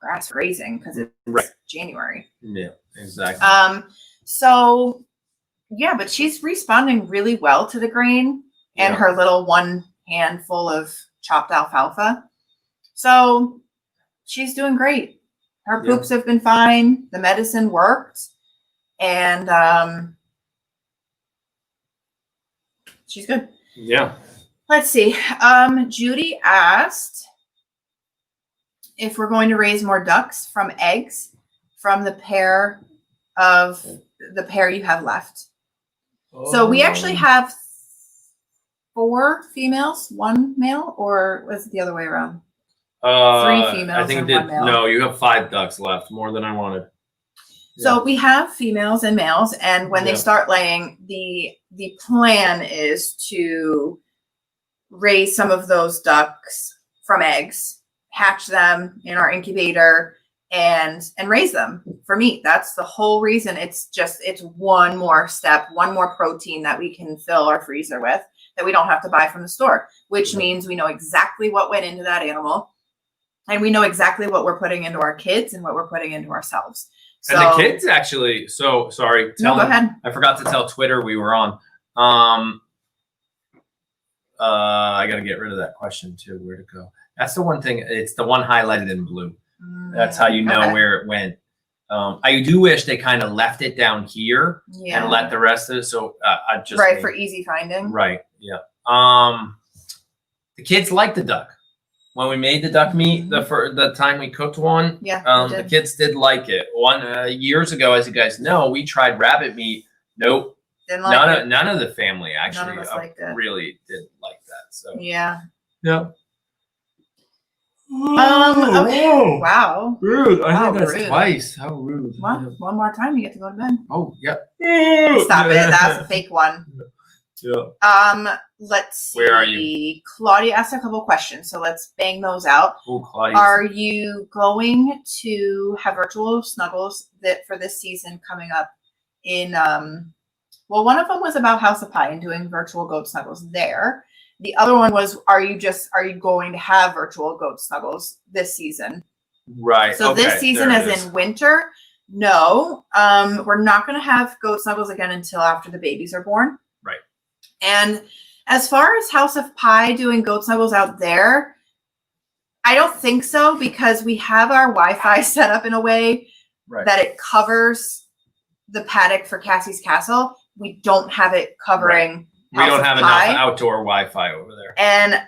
grass grazing because it's Right. January. Yeah, exactly. So yeah, but she's responding really well to the grain and Yeah. her little one handful of chopped alfalfa. So she's doing great. Her Yeah. poops have been fine. The medicine worked. And she's good. Yeah. Let's see. Judy asked if we're going to raise more ducks from eggs from the pair you have left. So we actually have 4 females, 1 male, or was it the other way around? 3 females I think and it did. 1 male. No, you have 5 ducks left, more than I wanted. So we have females and males, and when Yeah. they start laying, the plan is to raise some of those ducks from eggs, hatch them in our incubator, and raise them for meat. That's the whole reason. It's one more step, one more protein that we can fill our freezer with that we don't have to buy from the store, which Yeah. means we know exactly what went into that animal, and we know exactly what we're putting into our kids and what we're putting into ourselves. So, And the kids actually, so sorry, No, go ahead. I forgot to tell Twitter we were on. I gotta get rid of that question too. Where'd it go? That's the one thing. It's the one highlighted in blue. That's how you know Okay. where it went. I do wish they kind of left it down here Yeah. and let the rest of it. So I just right made- for easy finding. Right. Yeah. The kids like the duck. When we made the duck meat, the time we cooked one, Yeah. we the did. kids did like it. Years ago, as you guys know, we tried rabbit meat. Nope. Didn't like it. None of the family actually us liked it. really did like that. So Yeah. yeah. Okay. Wow. Rude. I How think that's rude. twice. How rude. Well, one more time you get to go to bed. Oh, yep. Stop it. That's a fake one. Yeah. Let's see. Where are you? Claudia asked a couple questions, so let's bang those out. Oh, Claudia. Are you going to have virtual snuggles that for this season coming up in well, one of them was about House of Pie and doing virtual goat snuggles there. The other one was, are you going to have virtual goat snuggles this season? Right. So okay, this season, there it as is. in winter, no. We're not going to have goat snuggles again until after the babies are born. Right. And as far as House of Pie doing goat snuggles out there, I don't think so, because we have our Wi-Fi set up in a way Right. that it covers the paddock for Cassie's Castle. We don't have it covering We don't House of have Pie. enough outdoor Wi-Fi over there. And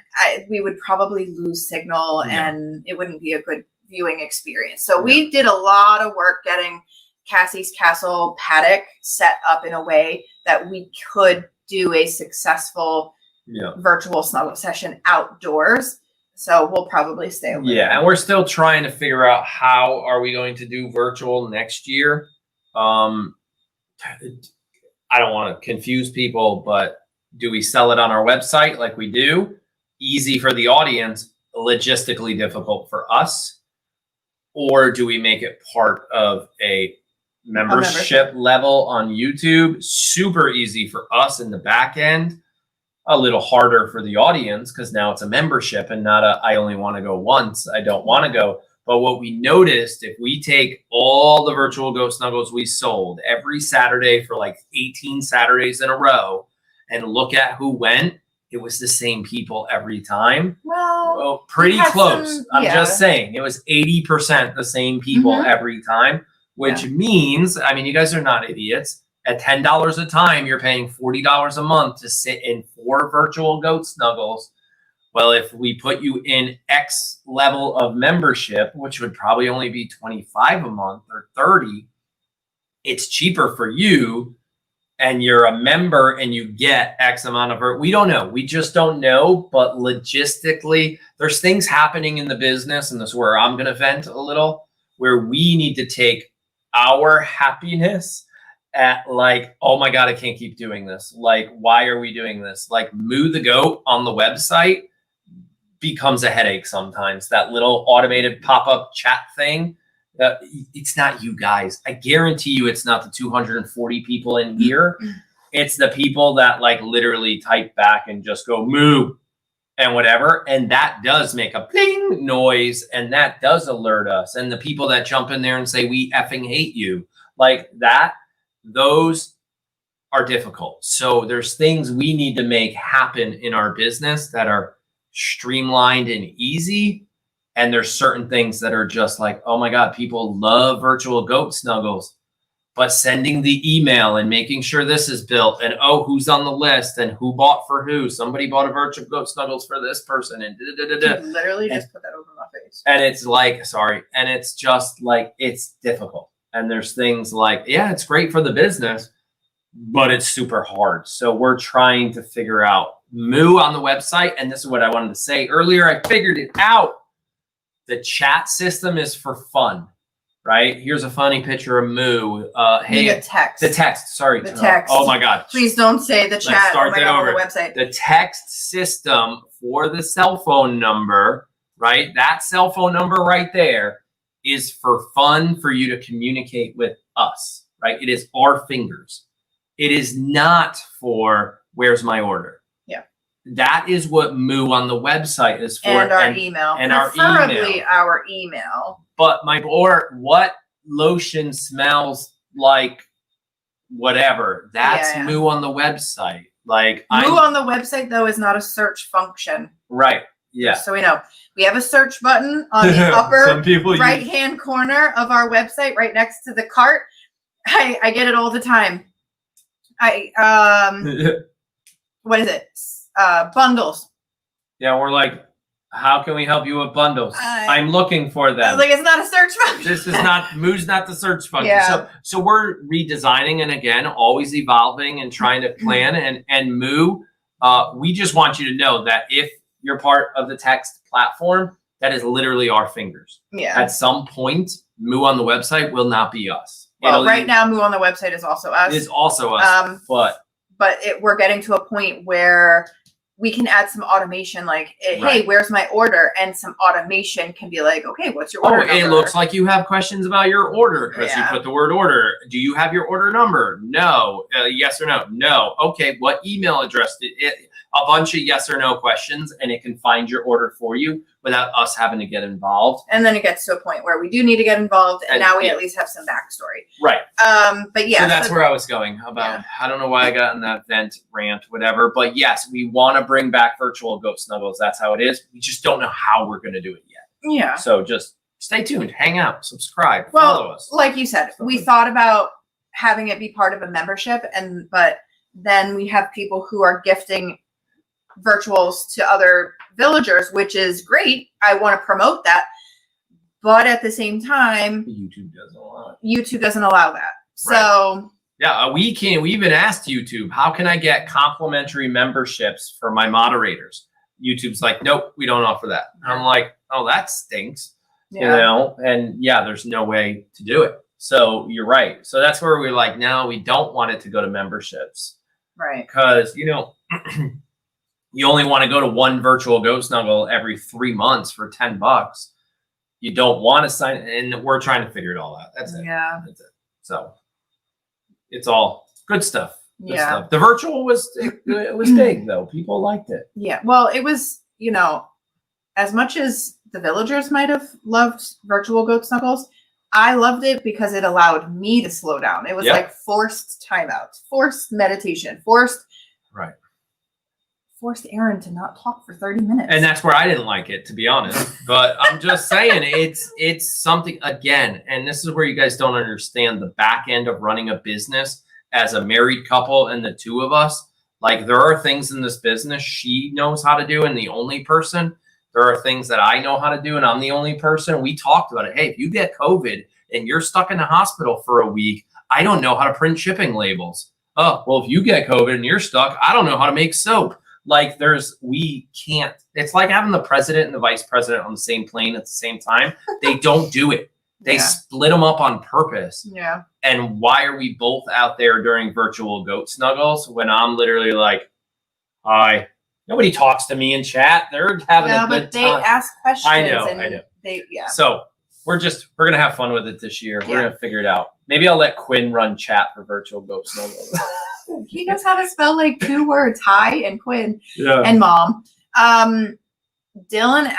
we would probably lose signal, Yeah. and it wouldn't be a good viewing experience. So we did a lot of work getting Cassie's Castle paddock set up in a way that we could do a successful Yeah. virtual snuggle session outdoors. So we'll probably stay over Yeah, there. and we're still trying to figure out how are we going to do virtual next year. I don't want to confuse people, but do we sell it on our website like we do? Easy for the audience, logistically difficult for us. Or do we make it part of a membership level on YouTube? Super easy for us in the back end. A little harder for the audience because now it's a membership and not a I only want to go once. I don't want to go. But what we noticed, if we take all the virtual Goat Snuggles we sold every Saturday for like 18 Saturdays in a row and look at who went, it was the same people every time. Well, Pretty had close. some- I'm yeah. just saying it was 80% the same people Mhm. every time, which means, I mean, you guys are not idiots. At $10 a time, you're paying $40 a month to sit in 4 virtual Goat Snuggles. Well, if we put you in X level of membership, which would probably only be 25 a month or 30, it's cheaper for you, and you're a member and you get X amount of, we don't know. We just don't know. But logistically, there's things happening in the business, and this is where I'm going to vent a little, where we need to take our happiness at like, oh my God, I can't keep doing this. Like, why are we doing this? Like, Moo the Goat on the website becomes a headache sometimes. That little automated pop-up chat thing, it's not you guys. I guarantee you it's not the 240 people in here. It's the people that like literally type back and just go moo and whatever. And that does make a ping noise, and that does alert us. And the people that jump in there and say, we effing hate you, like that, those are difficult. So there's things we need to make happen in our business that are streamlined and easy. And there's certain things that are just like, oh my God, people love virtual goat snuggles, but sending the email and making sure this is built, and oh, who's on the list and who bought for who. Somebody bought a virtual goat snuggles for this person, and literally just put that over my face. And it's like, sorry. And it's just like, it's difficult. And there's things like, yeah, it's great for the business, but it's super hard. So we're trying to figure out Moo on the website. And this is what I wanted to say earlier. I figured it out. The chat system is for fun, right? Here's a funny picture of Moo. Hey, the text. The text. Sorry. The text. Oh my God. Please don't say the chat. Let's start that on over. the website. The text system for the cell phone number, right? That cell phone number right there is for fun, for you to communicate with us, right? It is our fingers. It is not for where's my order. That is what Moo on the website is for. And our email. And preferably our email. But what Lotion smells like whatever. That's Moo on the website. Like Moo on the website though is not a search function. Right. Yeah. So we know. We have a search button on the upper right hand corner of our website, right next to the cart. I get it all the time. What is it? Bundles. Yeah, we're like, how can we help you with bundles? I'm looking for them. Like, it's not a search function. This is not, Moo's not the search function. Yeah. So we're redesigning, and again, always evolving and trying to plan. And Moo, we just want you to know that if you're part of the text platform, that is literally our fingers. Yeah. At some point, Moo on the website will not be us. Well, right now, Moo on the website is also us. It is also us, but we're getting to a point where we can add some automation, like, hey, where's my order? And some automation can be like, okay, what's your order number? It looks like you have questions about your order because you put the word order. Do you have your order number? No. Yes or no? No. Okay, what email address did it? A bunch of yes or no questions, and it can find your order for you without us having to get involved. And then it gets to a point where we do need to get involved, and now we at least have some backstory. Right. But yeah. So that's where I was going about. I don't know why I got in that vent rant, whatever. But yes, we want to bring back virtual goat snuggles. That's how it is. We just don't know how we're going to do it yet. Yeah. So just stay tuned, hang out, subscribe, follow us. Like you said, we thought about having it be part of a membership, but then we have people who are gifting virtuals to other villagers, which is great. I want to promote that, but at the same time, YouTube doesn't allow it. YouTube doesn't allow that. So yeah, we even asked YouTube, how can I get complimentary memberships for my moderators? YouTube's like, nope, we don't offer that. And I'm like, oh, that stinks. You know, and there's no way to do it. So you're right. So that's where we're like, no, we don't want it to go to memberships. Right. Because, you only want to go to one virtual goat snuggle every 3 months for $10. You don't want to sign, and we're trying to figure it all out. That's it. Yeah. That's it. So it's all good stuff. Good stuff. The virtual was big though. People liked it. Yeah. Well, it was, as much as the villagers might have loved virtual goat snuggles, I loved it because it allowed me to slow down. It was like forced timeouts, forced meditation, forced Aaron to not talk for 30 minutes. And that's where I didn't like it, to be honest. But I'm just saying, it's something, again, and this is where you guys don't understand the back end of running a business as a married couple and the two of us. Like, there are things in this business she knows how to do, and the only person. There are things that I know how to do, and I'm the only person. We talked about it. Hey, if you get COVID and you're stuck in the hospital for a week, I don't know how to print shipping labels. Oh, well, if you get COVID and you're stuck, I don't know how to make soap. Like, we can't. It's like having the president and the vice president on the same plane at the same time. They don't do it. They split them up on purpose. Yeah. And why are we both out there during virtual goat snuggles when I'm literally like, hi. Nobody talks to me in chat. They're having a good time. They ask questions. I know. So we're gonna have fun with it this year. We're gonna figure it out. Maybe I'll let Quinn run chat for virtual goat snuggles. He knows how to spell like 2 words, hi and Quinn Yeah. and mom. Dylan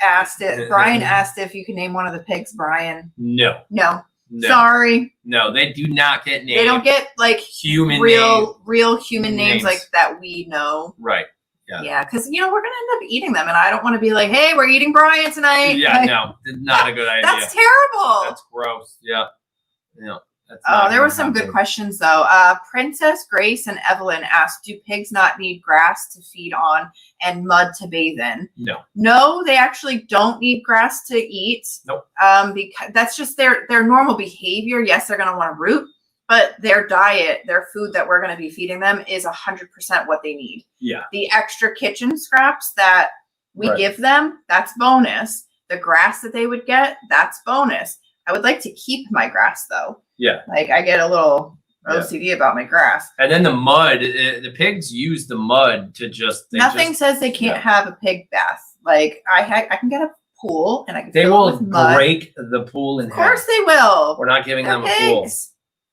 asked it. Brian asked if you can name one of the pigs. Brian. No. Sorry. No, they do not get named. They don't get like human real human names like that we know. Right. Yeah, because we're gonna end up eating them, and I don't want to be like, "Hey, we're eating Brian tonight." Yeah, like, no, not a good idea. That's terrible. That's gross. Yeah. There were some good questions though. Princess Grace and Evelyn asked, "Do pigs not need grass to feed on and mud to bathe in?" No, they actually don't need grass to eat. Nope. Because that's just their normal behavior. Yes, they're gonna want to root, but their diet, their food that we're going to be feeding them is 100% what they need. Yeah. The extra kitchen scraps that we give them, that's bonus. The grass that they would get, that's bonus. I would like to keep my grass though. Yeah. Like I get a little OCD about my grass. And then the mud, the pigs use the mud to Nothing says they can't have a pig bath. Like I can get a pool and I can They fill will it with mud. break the pool in half. Of course they will. We're not giving them a pool.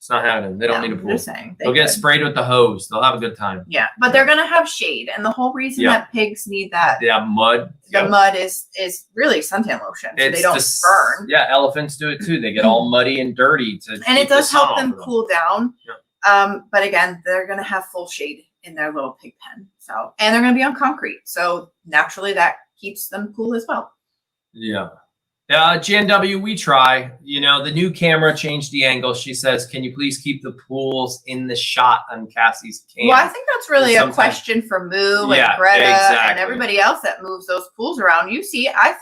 It's not happening. They don't need a pool. They'll get sprayed with the hose. They'll have a good time. Yeah, but they're gonna have shade, and the whole reason that pigs need that mud. The mud is really suntan lotion, so they don't burn. Yeah, elephants do it too. They get all muddy and dirty and it does help them cool down. Yeah. But again, they're gonna have full shade in their little pig pen. So, and they're gonna be on concrete, so naturally that keeps them cool as well. Yeah. GNW, we try. The new camera changed the angle. She says, "Can you please keep the pools in the shot on Cassie's cam?" Well, I think that's really a question for Moo and Greta and everybody else that moves those pools around. You see, I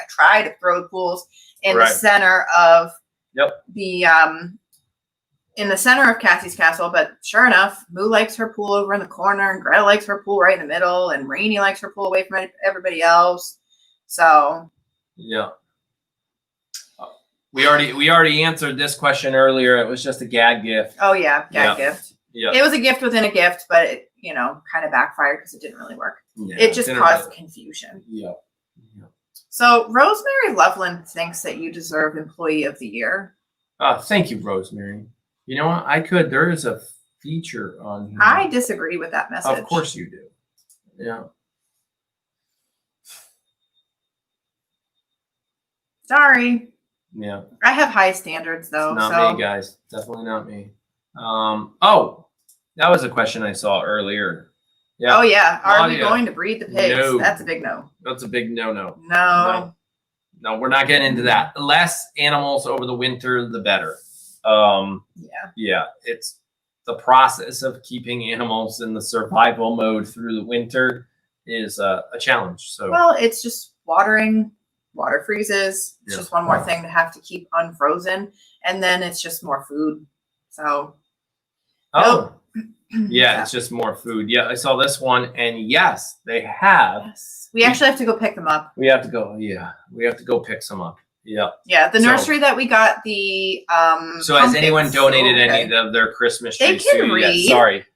try to throw the pools in the center of the in the center of Cassie's castle, but sure enough, Moo likes her pool over in the corner, and Greta likes her pool right in the middle, and Rainy likes her pool away from everybody else. So yeah. We already answered this question earlier. It was just a gag gift. Oh yeah, gag gift. Yeah. It was a gift within a gift, but it, kind of backfired because it didn't really work. Yeah, it just caused confusion. Yeah. So Rosemary Loveland thinks that you deserve Employee of the Year. Thank you, Rosemary. You know what? There is a feature on here. I disagree with that message. Of course you do. Yeah. Sorry. Yeah. I have high standards though. It's not me, guys. Definitely not me. That was a question I saw earlier. Yeah. Oh yeah. Are we going to breed the pigs? No. That's a big no. That's a big no. No, we're not getting into that. The less animals over the winter, the better. Yeah. It's the process of keeping animals in the survival mode through the winter is a challenge. So well, it's just watering. Water freezes. It's just one more thing to have to keep unfrozen, and then it's just more food. So, it's just more food. Yeah, I saw this one, and yes, they have. Yes. We actually have to go pick them up. We have to go. Yeah, we have to go pick some up. Yeah. Yeah, the nursery that we got the. So has anyone donated any of their Christmas trees? They can read. Yeah, sorry.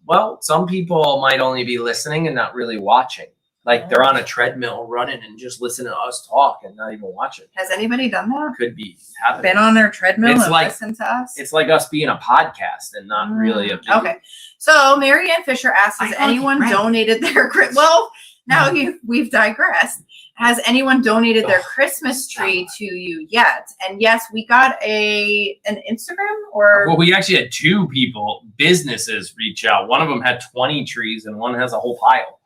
Well, some people might only be listening and not really watching. Like they're on a treadmill running and just listening to us talk and not even watching. Has anybody done that? Could be happening. Been on their treadmill and listened to us? It's like us being a podcast and not really a video. Okay. So Marianne Fisher asks, has anyone donated their now we've digressed. Has anyone donated their Christmas tree to you yet? And yes, we got an Instagram or well, we actually had 2 businesses reach out. One of them had 20 trees and one has a whole pile.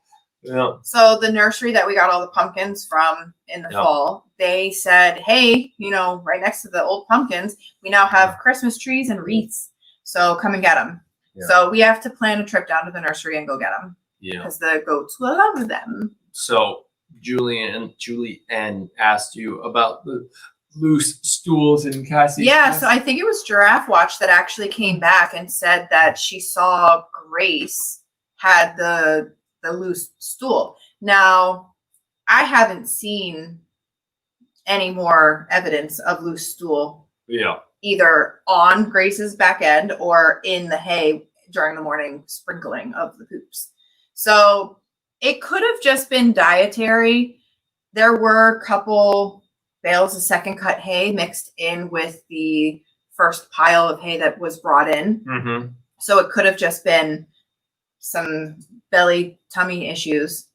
Yeah. So the nursery that we got all the pumpkins from in the fall, they said, hey, right next to the old pumpkins, we now have Christmas trees and wreaths. So come and get them. Yeah. So we have to plan a trip down to the nursery and go get them Yeah. because the goats will love them. So Julie asked you about the loose stools in Cassie's. Yeah, so I think it was Giraffe Watch that actually came back and said that she saw Grace had the loose stool. Now, I haven't seen any more evidence of loose stool. Yeah. Either on Grace's back end or in the hay during the morning sprinkling of the poops. So it could have just been dietary. There were a couple bales of second cut hay mixed in with the first pile of hay that was brought in. Mm-hmm. So it could have just been some belly tummy issues.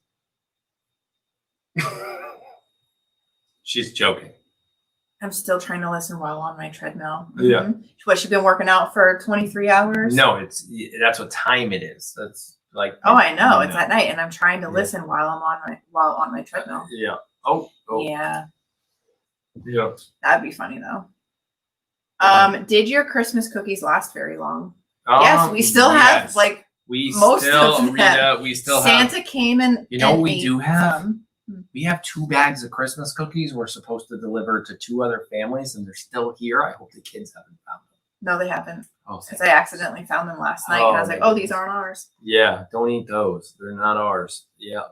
She's joking. I'm still trying to listen while on my treadmill. Yeah. Mm-hmm. What, she's been working out for 23 hours? No, that's what time it is. That's like. Oh, I know. It's at night, and I'm trying to listen while I'm on my treadmill. Yeah. Oh. Yeah. Yeah. That'd be funny though. Yeah. Did your Christmas cookies last very long? Yes, we still have yes. like we most still, of them. Rita, we still have. Santa came and You know and what we ate do have? some. We have 2 bags of Christmas cookies we're supposed to deliver to 2 other families, and they're still here. I hope the kids haven't found them. No, they haven't. Oh, Because I accidentally found them last night, and I was like, "Oh, these aren't ours." yeah, don't eat those. They're not ours. Yeah,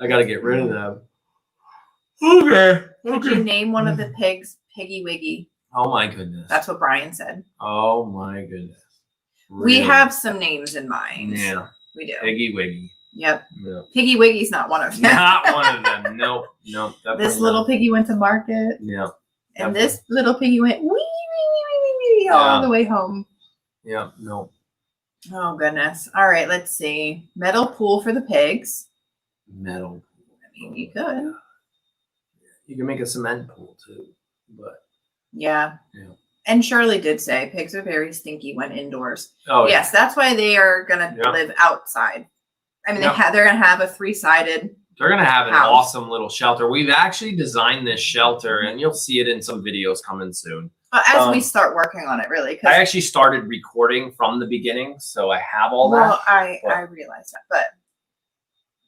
I got to get rid of them. Okay. Could you name one of the pigs Piggy Wiggy? Oh my goodness. That's what Brian said. Oh my goodness. We Really? have some names in mind. Yeah. We do. Piggy Wiggy. Yep. Yeah. Piggy Wiggy's not one of them. Not one of them. Nope. Nope. This little piggy went to market, Yeah. and this little piggy went wee wee wee wee wee all the way home. Yeah. No. Oh goodness. All right, let's see. Metal pool for the pigs. Metal. I mean, you could. You can make a cement pool too, but. Yeah. Yeah. And Shirley did say pigs are very stinky when indoors. Oh yes, that's why they are gonna Yeah. live outside. I mean, Yeah. they're gonna have a 3-sided. They're going to have an house. awesome little shelter. We've actually designed this shelter, and you'll see it in some videos coming soon. But as we start working on it, really, I because actually started recording from the beginning, so I have all that. I realize that, but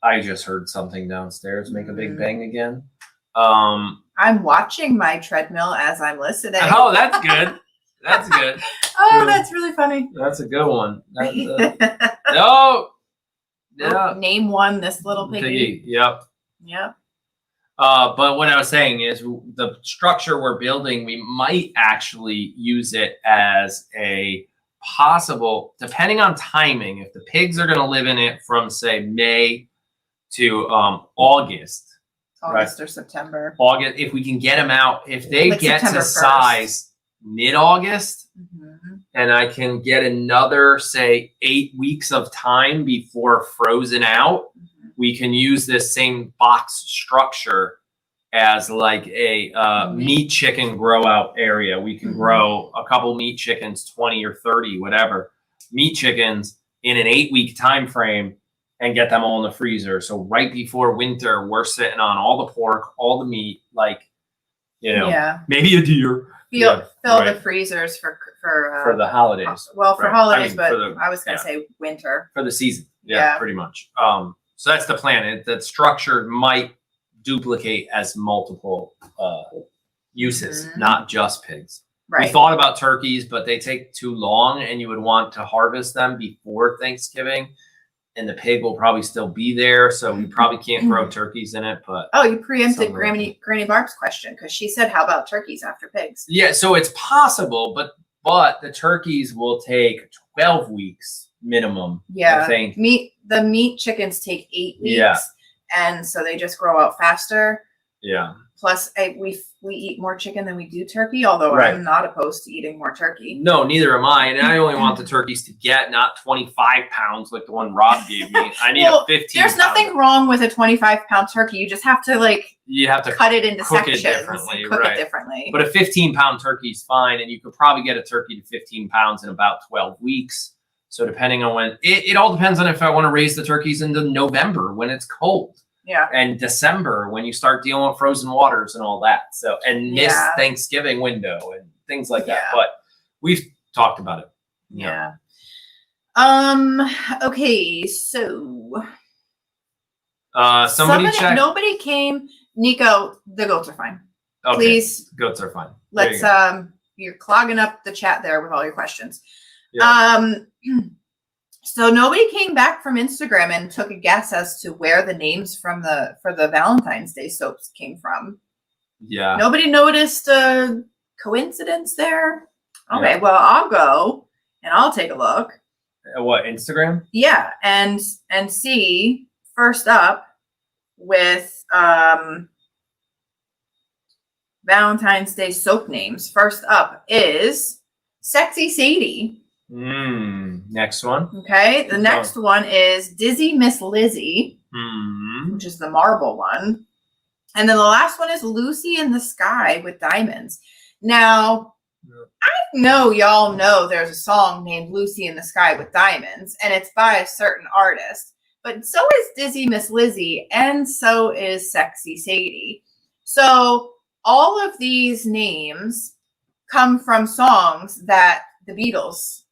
I just heard something downstairs make a big Mhm. bang again. I'm watching my treadmill as I'm listening. Oh, that's good. That's good. Oh, Yeah. that's really funny. That's a good one. Oh, yeah. Name one, this little piggy. Piggy. Yep. Yep. But what I was saying is the structure we're building, we might actually use it as a possible, depending on timing, if the pigs are going to live in it from, say, May to August. August or September. August, if we can get them out, if they Like get September to 1st. size mid-August, Mhm. and I can get another, say, 8 weeks of time before frozen out, Mhm. we can use this same box structure as like a meat chicken grow out area. We can Mhm. grow a couple meat chickens, 20 or 30, whatever, meat chickens in an 8-week time frame and get them all in the freezer. So right before winter, we're sitting on all the pork, all the meat, like, you know, Yeah. maybe a deer. Fill right. the freezers for For the holidays, well, for Right. holidays, I mean, but for I was gonna yeah. say winter. for the season. Yeah, Yeah. pretty much. So that's the plan. That structure might duplicate as multiple uses, Mhm. not just pigs. We Right. thought about turkeys, but they take too long, and you would want to harvest them before Thanksgiving. And the pig will probably still be there, so we probably can't grow turkeys in it. But Oh, you preempted Somewhere. Granny Barb's question because she said, "How about turkeys after pigs?" yeah, so it's possible, but the turkeys will take 12 weeks minimum. Yeah. I think. The meat chickens take 8 weeks, Yeah. and so they just grow out faster. Yeah. Plus, we eat more chicken than we do turkey. Although Right. I'm not opposed to eating more turkey. No, neither am I. And I only want the turkeys to get not 25 pounds like the one Rob gave me. I need Well, a 15. There's nothing wrong with a 25-pound turkey. You just have to You have to cut it into cook it sections differently, and cook right. it differently. But a 15-pound turkey is fine, and you could probably get a turkey to 15 pounds in about 12 weeks. So depending on when, it all depends on if I want to raise the turkeys into November when it's cold, Yeah. and December when you start dealing with frozen waters and all that. So, and miss Yeah. Thanksgiving window and things like that. Yeah. But we've talked about it. Yeah. Okay, so Somebody check. nobody came. Nico, the goats are fine. Okay. Please, Goats are fine. There let's you go. you're clogging up the chat there with all your questions. Yeah. So nobody came back from Instagram and took a guess as to where the names for the Valentine's Day soaps came from. Yeah. Nobody noticed a coincidence there. Okay, Yeah. well, I'll go and I'll take a look. What, Instagram? Yeah, and see first up with Valentine's Day soap names. First up is Sexy Sadie. Next one. Okay, the next one is Dizzy Miss Lizzie, Mm. which is the marble one. And then the last one is Lucy in the Sky with Diamonds. Now, I know y'all know there's a song named Lucy in the Sky with Diamonds, and it's by a certain artist. But so is Dizzy Miss Lizzie, and so is Sexy Sadie. So all of these names come from songs that the Beatles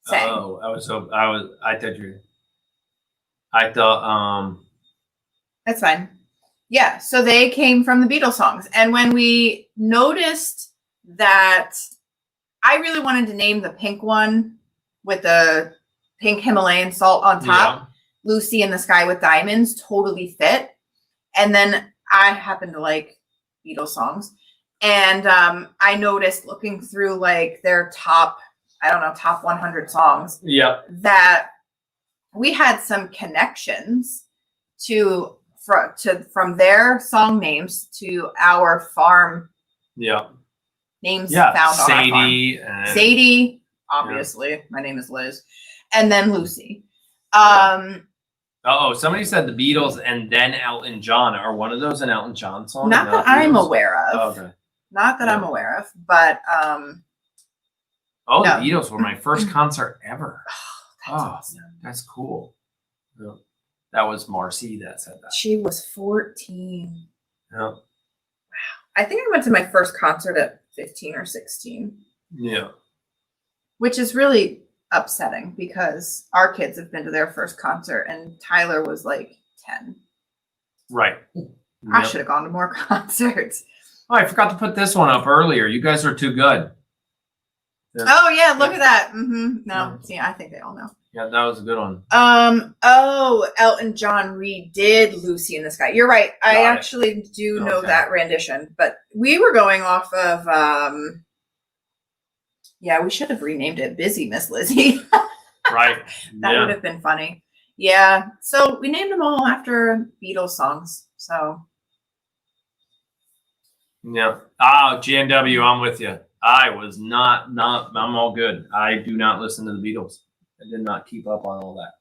sang. Oh, I thought, That's fine. Yeah, so they came from the Beatles songs. And when we noticed that I really wanted to name the pink one with the pink Himalayan salt on top, Lucy in the Sky with Diamonds, totally fit. And then I happen to like Beatles songs. And I noticed looking through like their top 100 songs, that we had some connections from their song names to our farm names found on Sadie our farm. Sadie, obviously. My name is Liz. And then Lucy. Somebody said the Beatles and then Elton John. Are one of those an Elton John song? Not that I'm aware of. Oh, okay. Not that I'm aware of, but the no. Beatles were my first concert ever. That's awesome. That's cool. Yeah. That was Marcy that said that. She was 14. Yeah. Wow. I think I went to my first concert at 15 or 16. Yeah. Which is really upsetting because our kids have been to their first concert and Tyler was like 10. Right. I should have gone to more concerts. Oh, I forgot to put this one up earlier. You guys are too good. Yeah. Oh yeah, look at that. No, see, I think they all know. Yeah, that was a good one. Elton John redid Lucy in the Sky. You're right. I actually do know that rendition, but we were going off of we should have renamed it Busy Miss Lizzie. Right. That would have been funny. Yeah. So we named them all after Beatles songs. So yeah. Oh, GNW, I'm with you. I was not, I'm all good. I do not listen to the Beatles. I did not keep up on all that.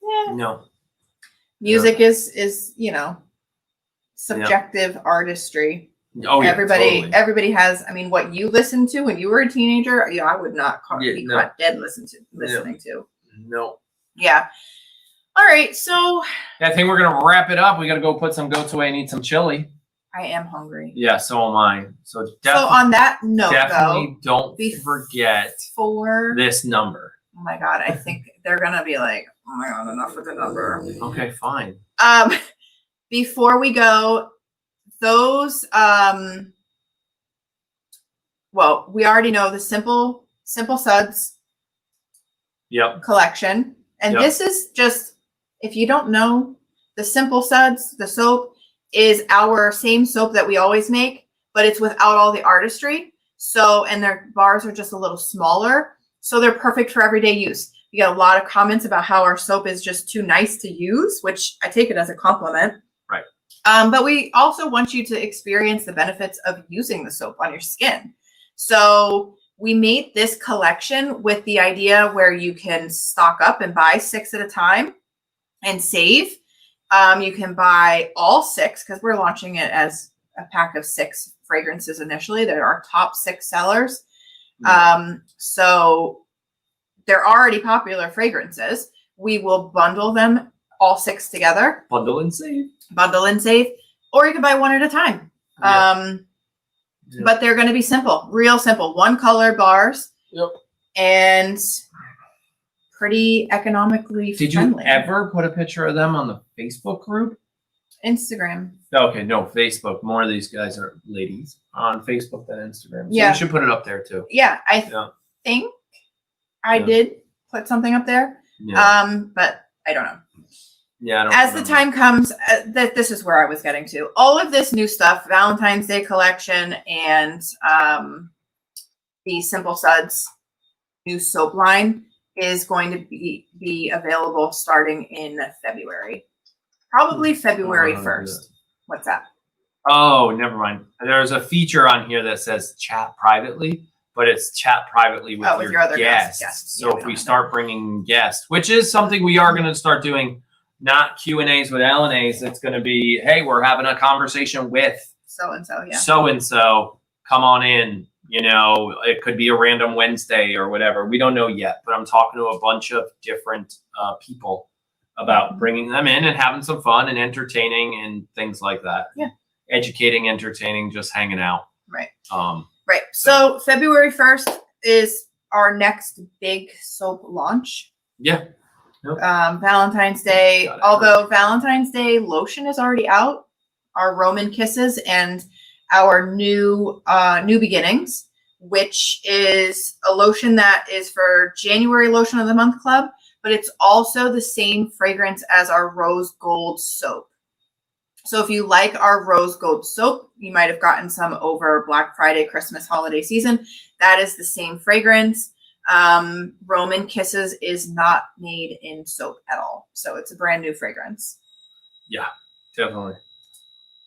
Yeah. No. Music is, subjective artistry. Oh, yeah. Everybody has, what you listened to when you were a teenager, I would not be caught dead listening to. No. Yeah. All right. So I think we're going to wrap it up. We got to go put some goats away and eat some chili. I am hungry. Yeah, so am I. So on that note, definitely don't forget this number. Oh my God, I think they're gonna be like, oh my God, enough with the number. Okay, fine. Before we go, those we already know the Simple Suds collection. And this is just, if you don't know, the Simple Suds, the soap, is our same soap that we always make, but it's without all the artistry. So, and their bars are just a little smaller. So they're perfect for everyday use. We get a lot of comments about how our soap is just too nice to use, which I take it as a compliment. Right. But we also want you to experience the benefits of using the soap on your skin. So we made this collection with the idea where you can stock up and buy 6 at a time and save. You can buy all 6 because we're launching it as a pack of 6 fragrances initially. They're our top 6 sellers. So they're already popular fragrances. We will bundle them all 6 together. Bundle and save. Or you can buy one at a time. But they're going to be simple, real simple. 1 color bars. Yep. And pretty economically Did you friendly. ever put a picture of them on the Facebook group? Instagram. Okay, no, Facebook. More of these guys are ladies on Facebook than Instagram. So Yeah. you should put it up there too. Yeah, I Yeah. think I Yeah. did put something up there. Yeah. But I don't know. Yeah. I don't As the remember. time comes, that this is where I was getting to. All of this new stuff, Valentine's Day collection, and the Simple Suds new soap line is going to be available starting in February. Probably February I don't know how to do 1st. What's that? Oh, never mind. There's a feature on here that says chat privately, but it's chat privately with, With your other guests. guests. So Yeah, if we we don't have start bringing guests, which is something we are going to start doing, not Q&As with LNAs. It's going to be, hey, we're having a conversation with So-and-so, yeah. so-and-so. Come on in. You know, it could be a random Wednesday or whatever. We don't know yet, but I'm talking to a bunch of different people about bringing them in and having some fun and entertaining and things like that. Yeah. Educating, entertaining, just hanging out. Right. Um, Right. So February 1st is our next big soap launch. yeah. Valentine's Day, Got it. although Valentine's Day lotion is already out, our Roman Kisses and our new beginnings, which is a lotion that is for January Lotion of the Month Club, but it's also the same fragrance as our Rose Gold soap. So if you like our Rose Gold soap, you might have gotten some over Black Friday, Christmas, holiday season. That is the same fragrance. Roman Kisses is not made in soap at all. So it's a brand new fragrance. Yeah, definitely.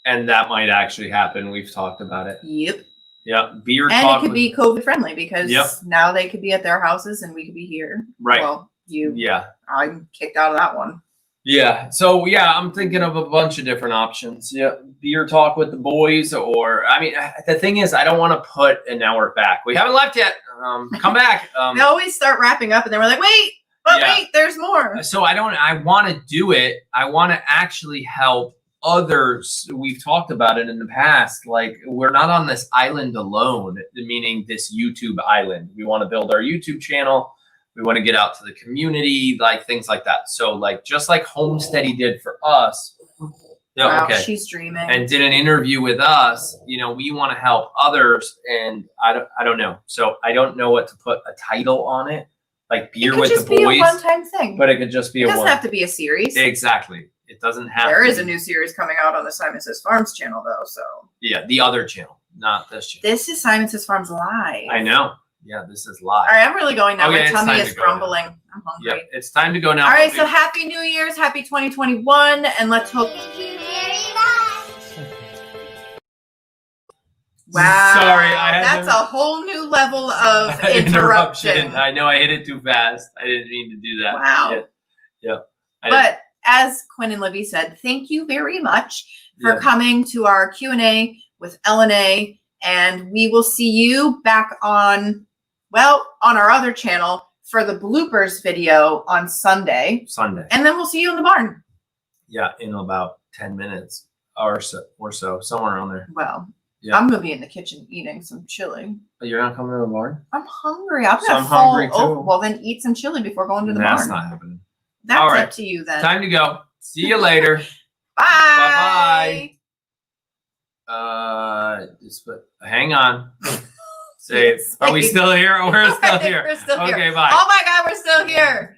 And that might actually happen. We've talked about it. Yep. Yeah. Beer And talk. it could be COVID friendly because Yep. now they could be at their houses and we could be here. Right. Well, Yeah. I'm kicked out of that one. Yeah. So yeah, I'm thinking of a bunch of different options. Yeah. Beer talk with the boys, or I mean, the thing is, I don't want to put, and now we're back. We haven't left yet. Come back. They always start wrapping up and then we're like, wait, but Yeah. wait, there's more. So I want to do it. I want to actually help others. We've talked about it in the past. Like, we're not on this island alone, meaning this YouTube island. We want to build our YouTube channel. We want to get out to the community, like things like that. So like, just like Homesteady did for us. Yeah. Wow, Okay. she's dreaming. And did an interview with us. You know, we want to help others, and I don't know. So I don't know what to put a title on it, like Beer it could with just the be Boys. a one-time thing. But it could just be It a doesn't one. have to be a series. Exactly. It doesn't have. There to is a be. new series coming out on the Simon Says Farms channel, though. So Yeah, the other channel, not this channel. this is Simon Says Farms Live. I know. Yeah, this is live. All right, I'm really going now. Okay, My it's tummy time is to go now. grumbling. I'm hungry. Yep, it's time to go now. All right, so happy New Year's, happy 2021, and let's hope. Thank you very much. Wow, Sorry, I had that's to- a whole new level of interruption. I know I hit it too fast. I didn't mean to do that. Wow. Yeah. But as Quinn and Livy said, thank you very much for Yeah. coming to our Q&A with LNA, and we will see you back on our other channel for the bloopers video on Sunday, Sunday. and then we'll see you in the barn. Yeah, in about 10 minutes or so, somewhere around there. Well, Yeah. I'm gonna be in the kitchen eating some chili. But you're not coming to the barn? I'm hungry. I'm So gonna I'm fall hungry, too. over. Well, then eat some chili before going to the That's barn. not happening. That's All right. up to you then. Time to go. See you later. Bye. Bye-bye. Hang on. Say, are we still here? We're still here. We're still Okay, here. bye. Oh my God, we're still here.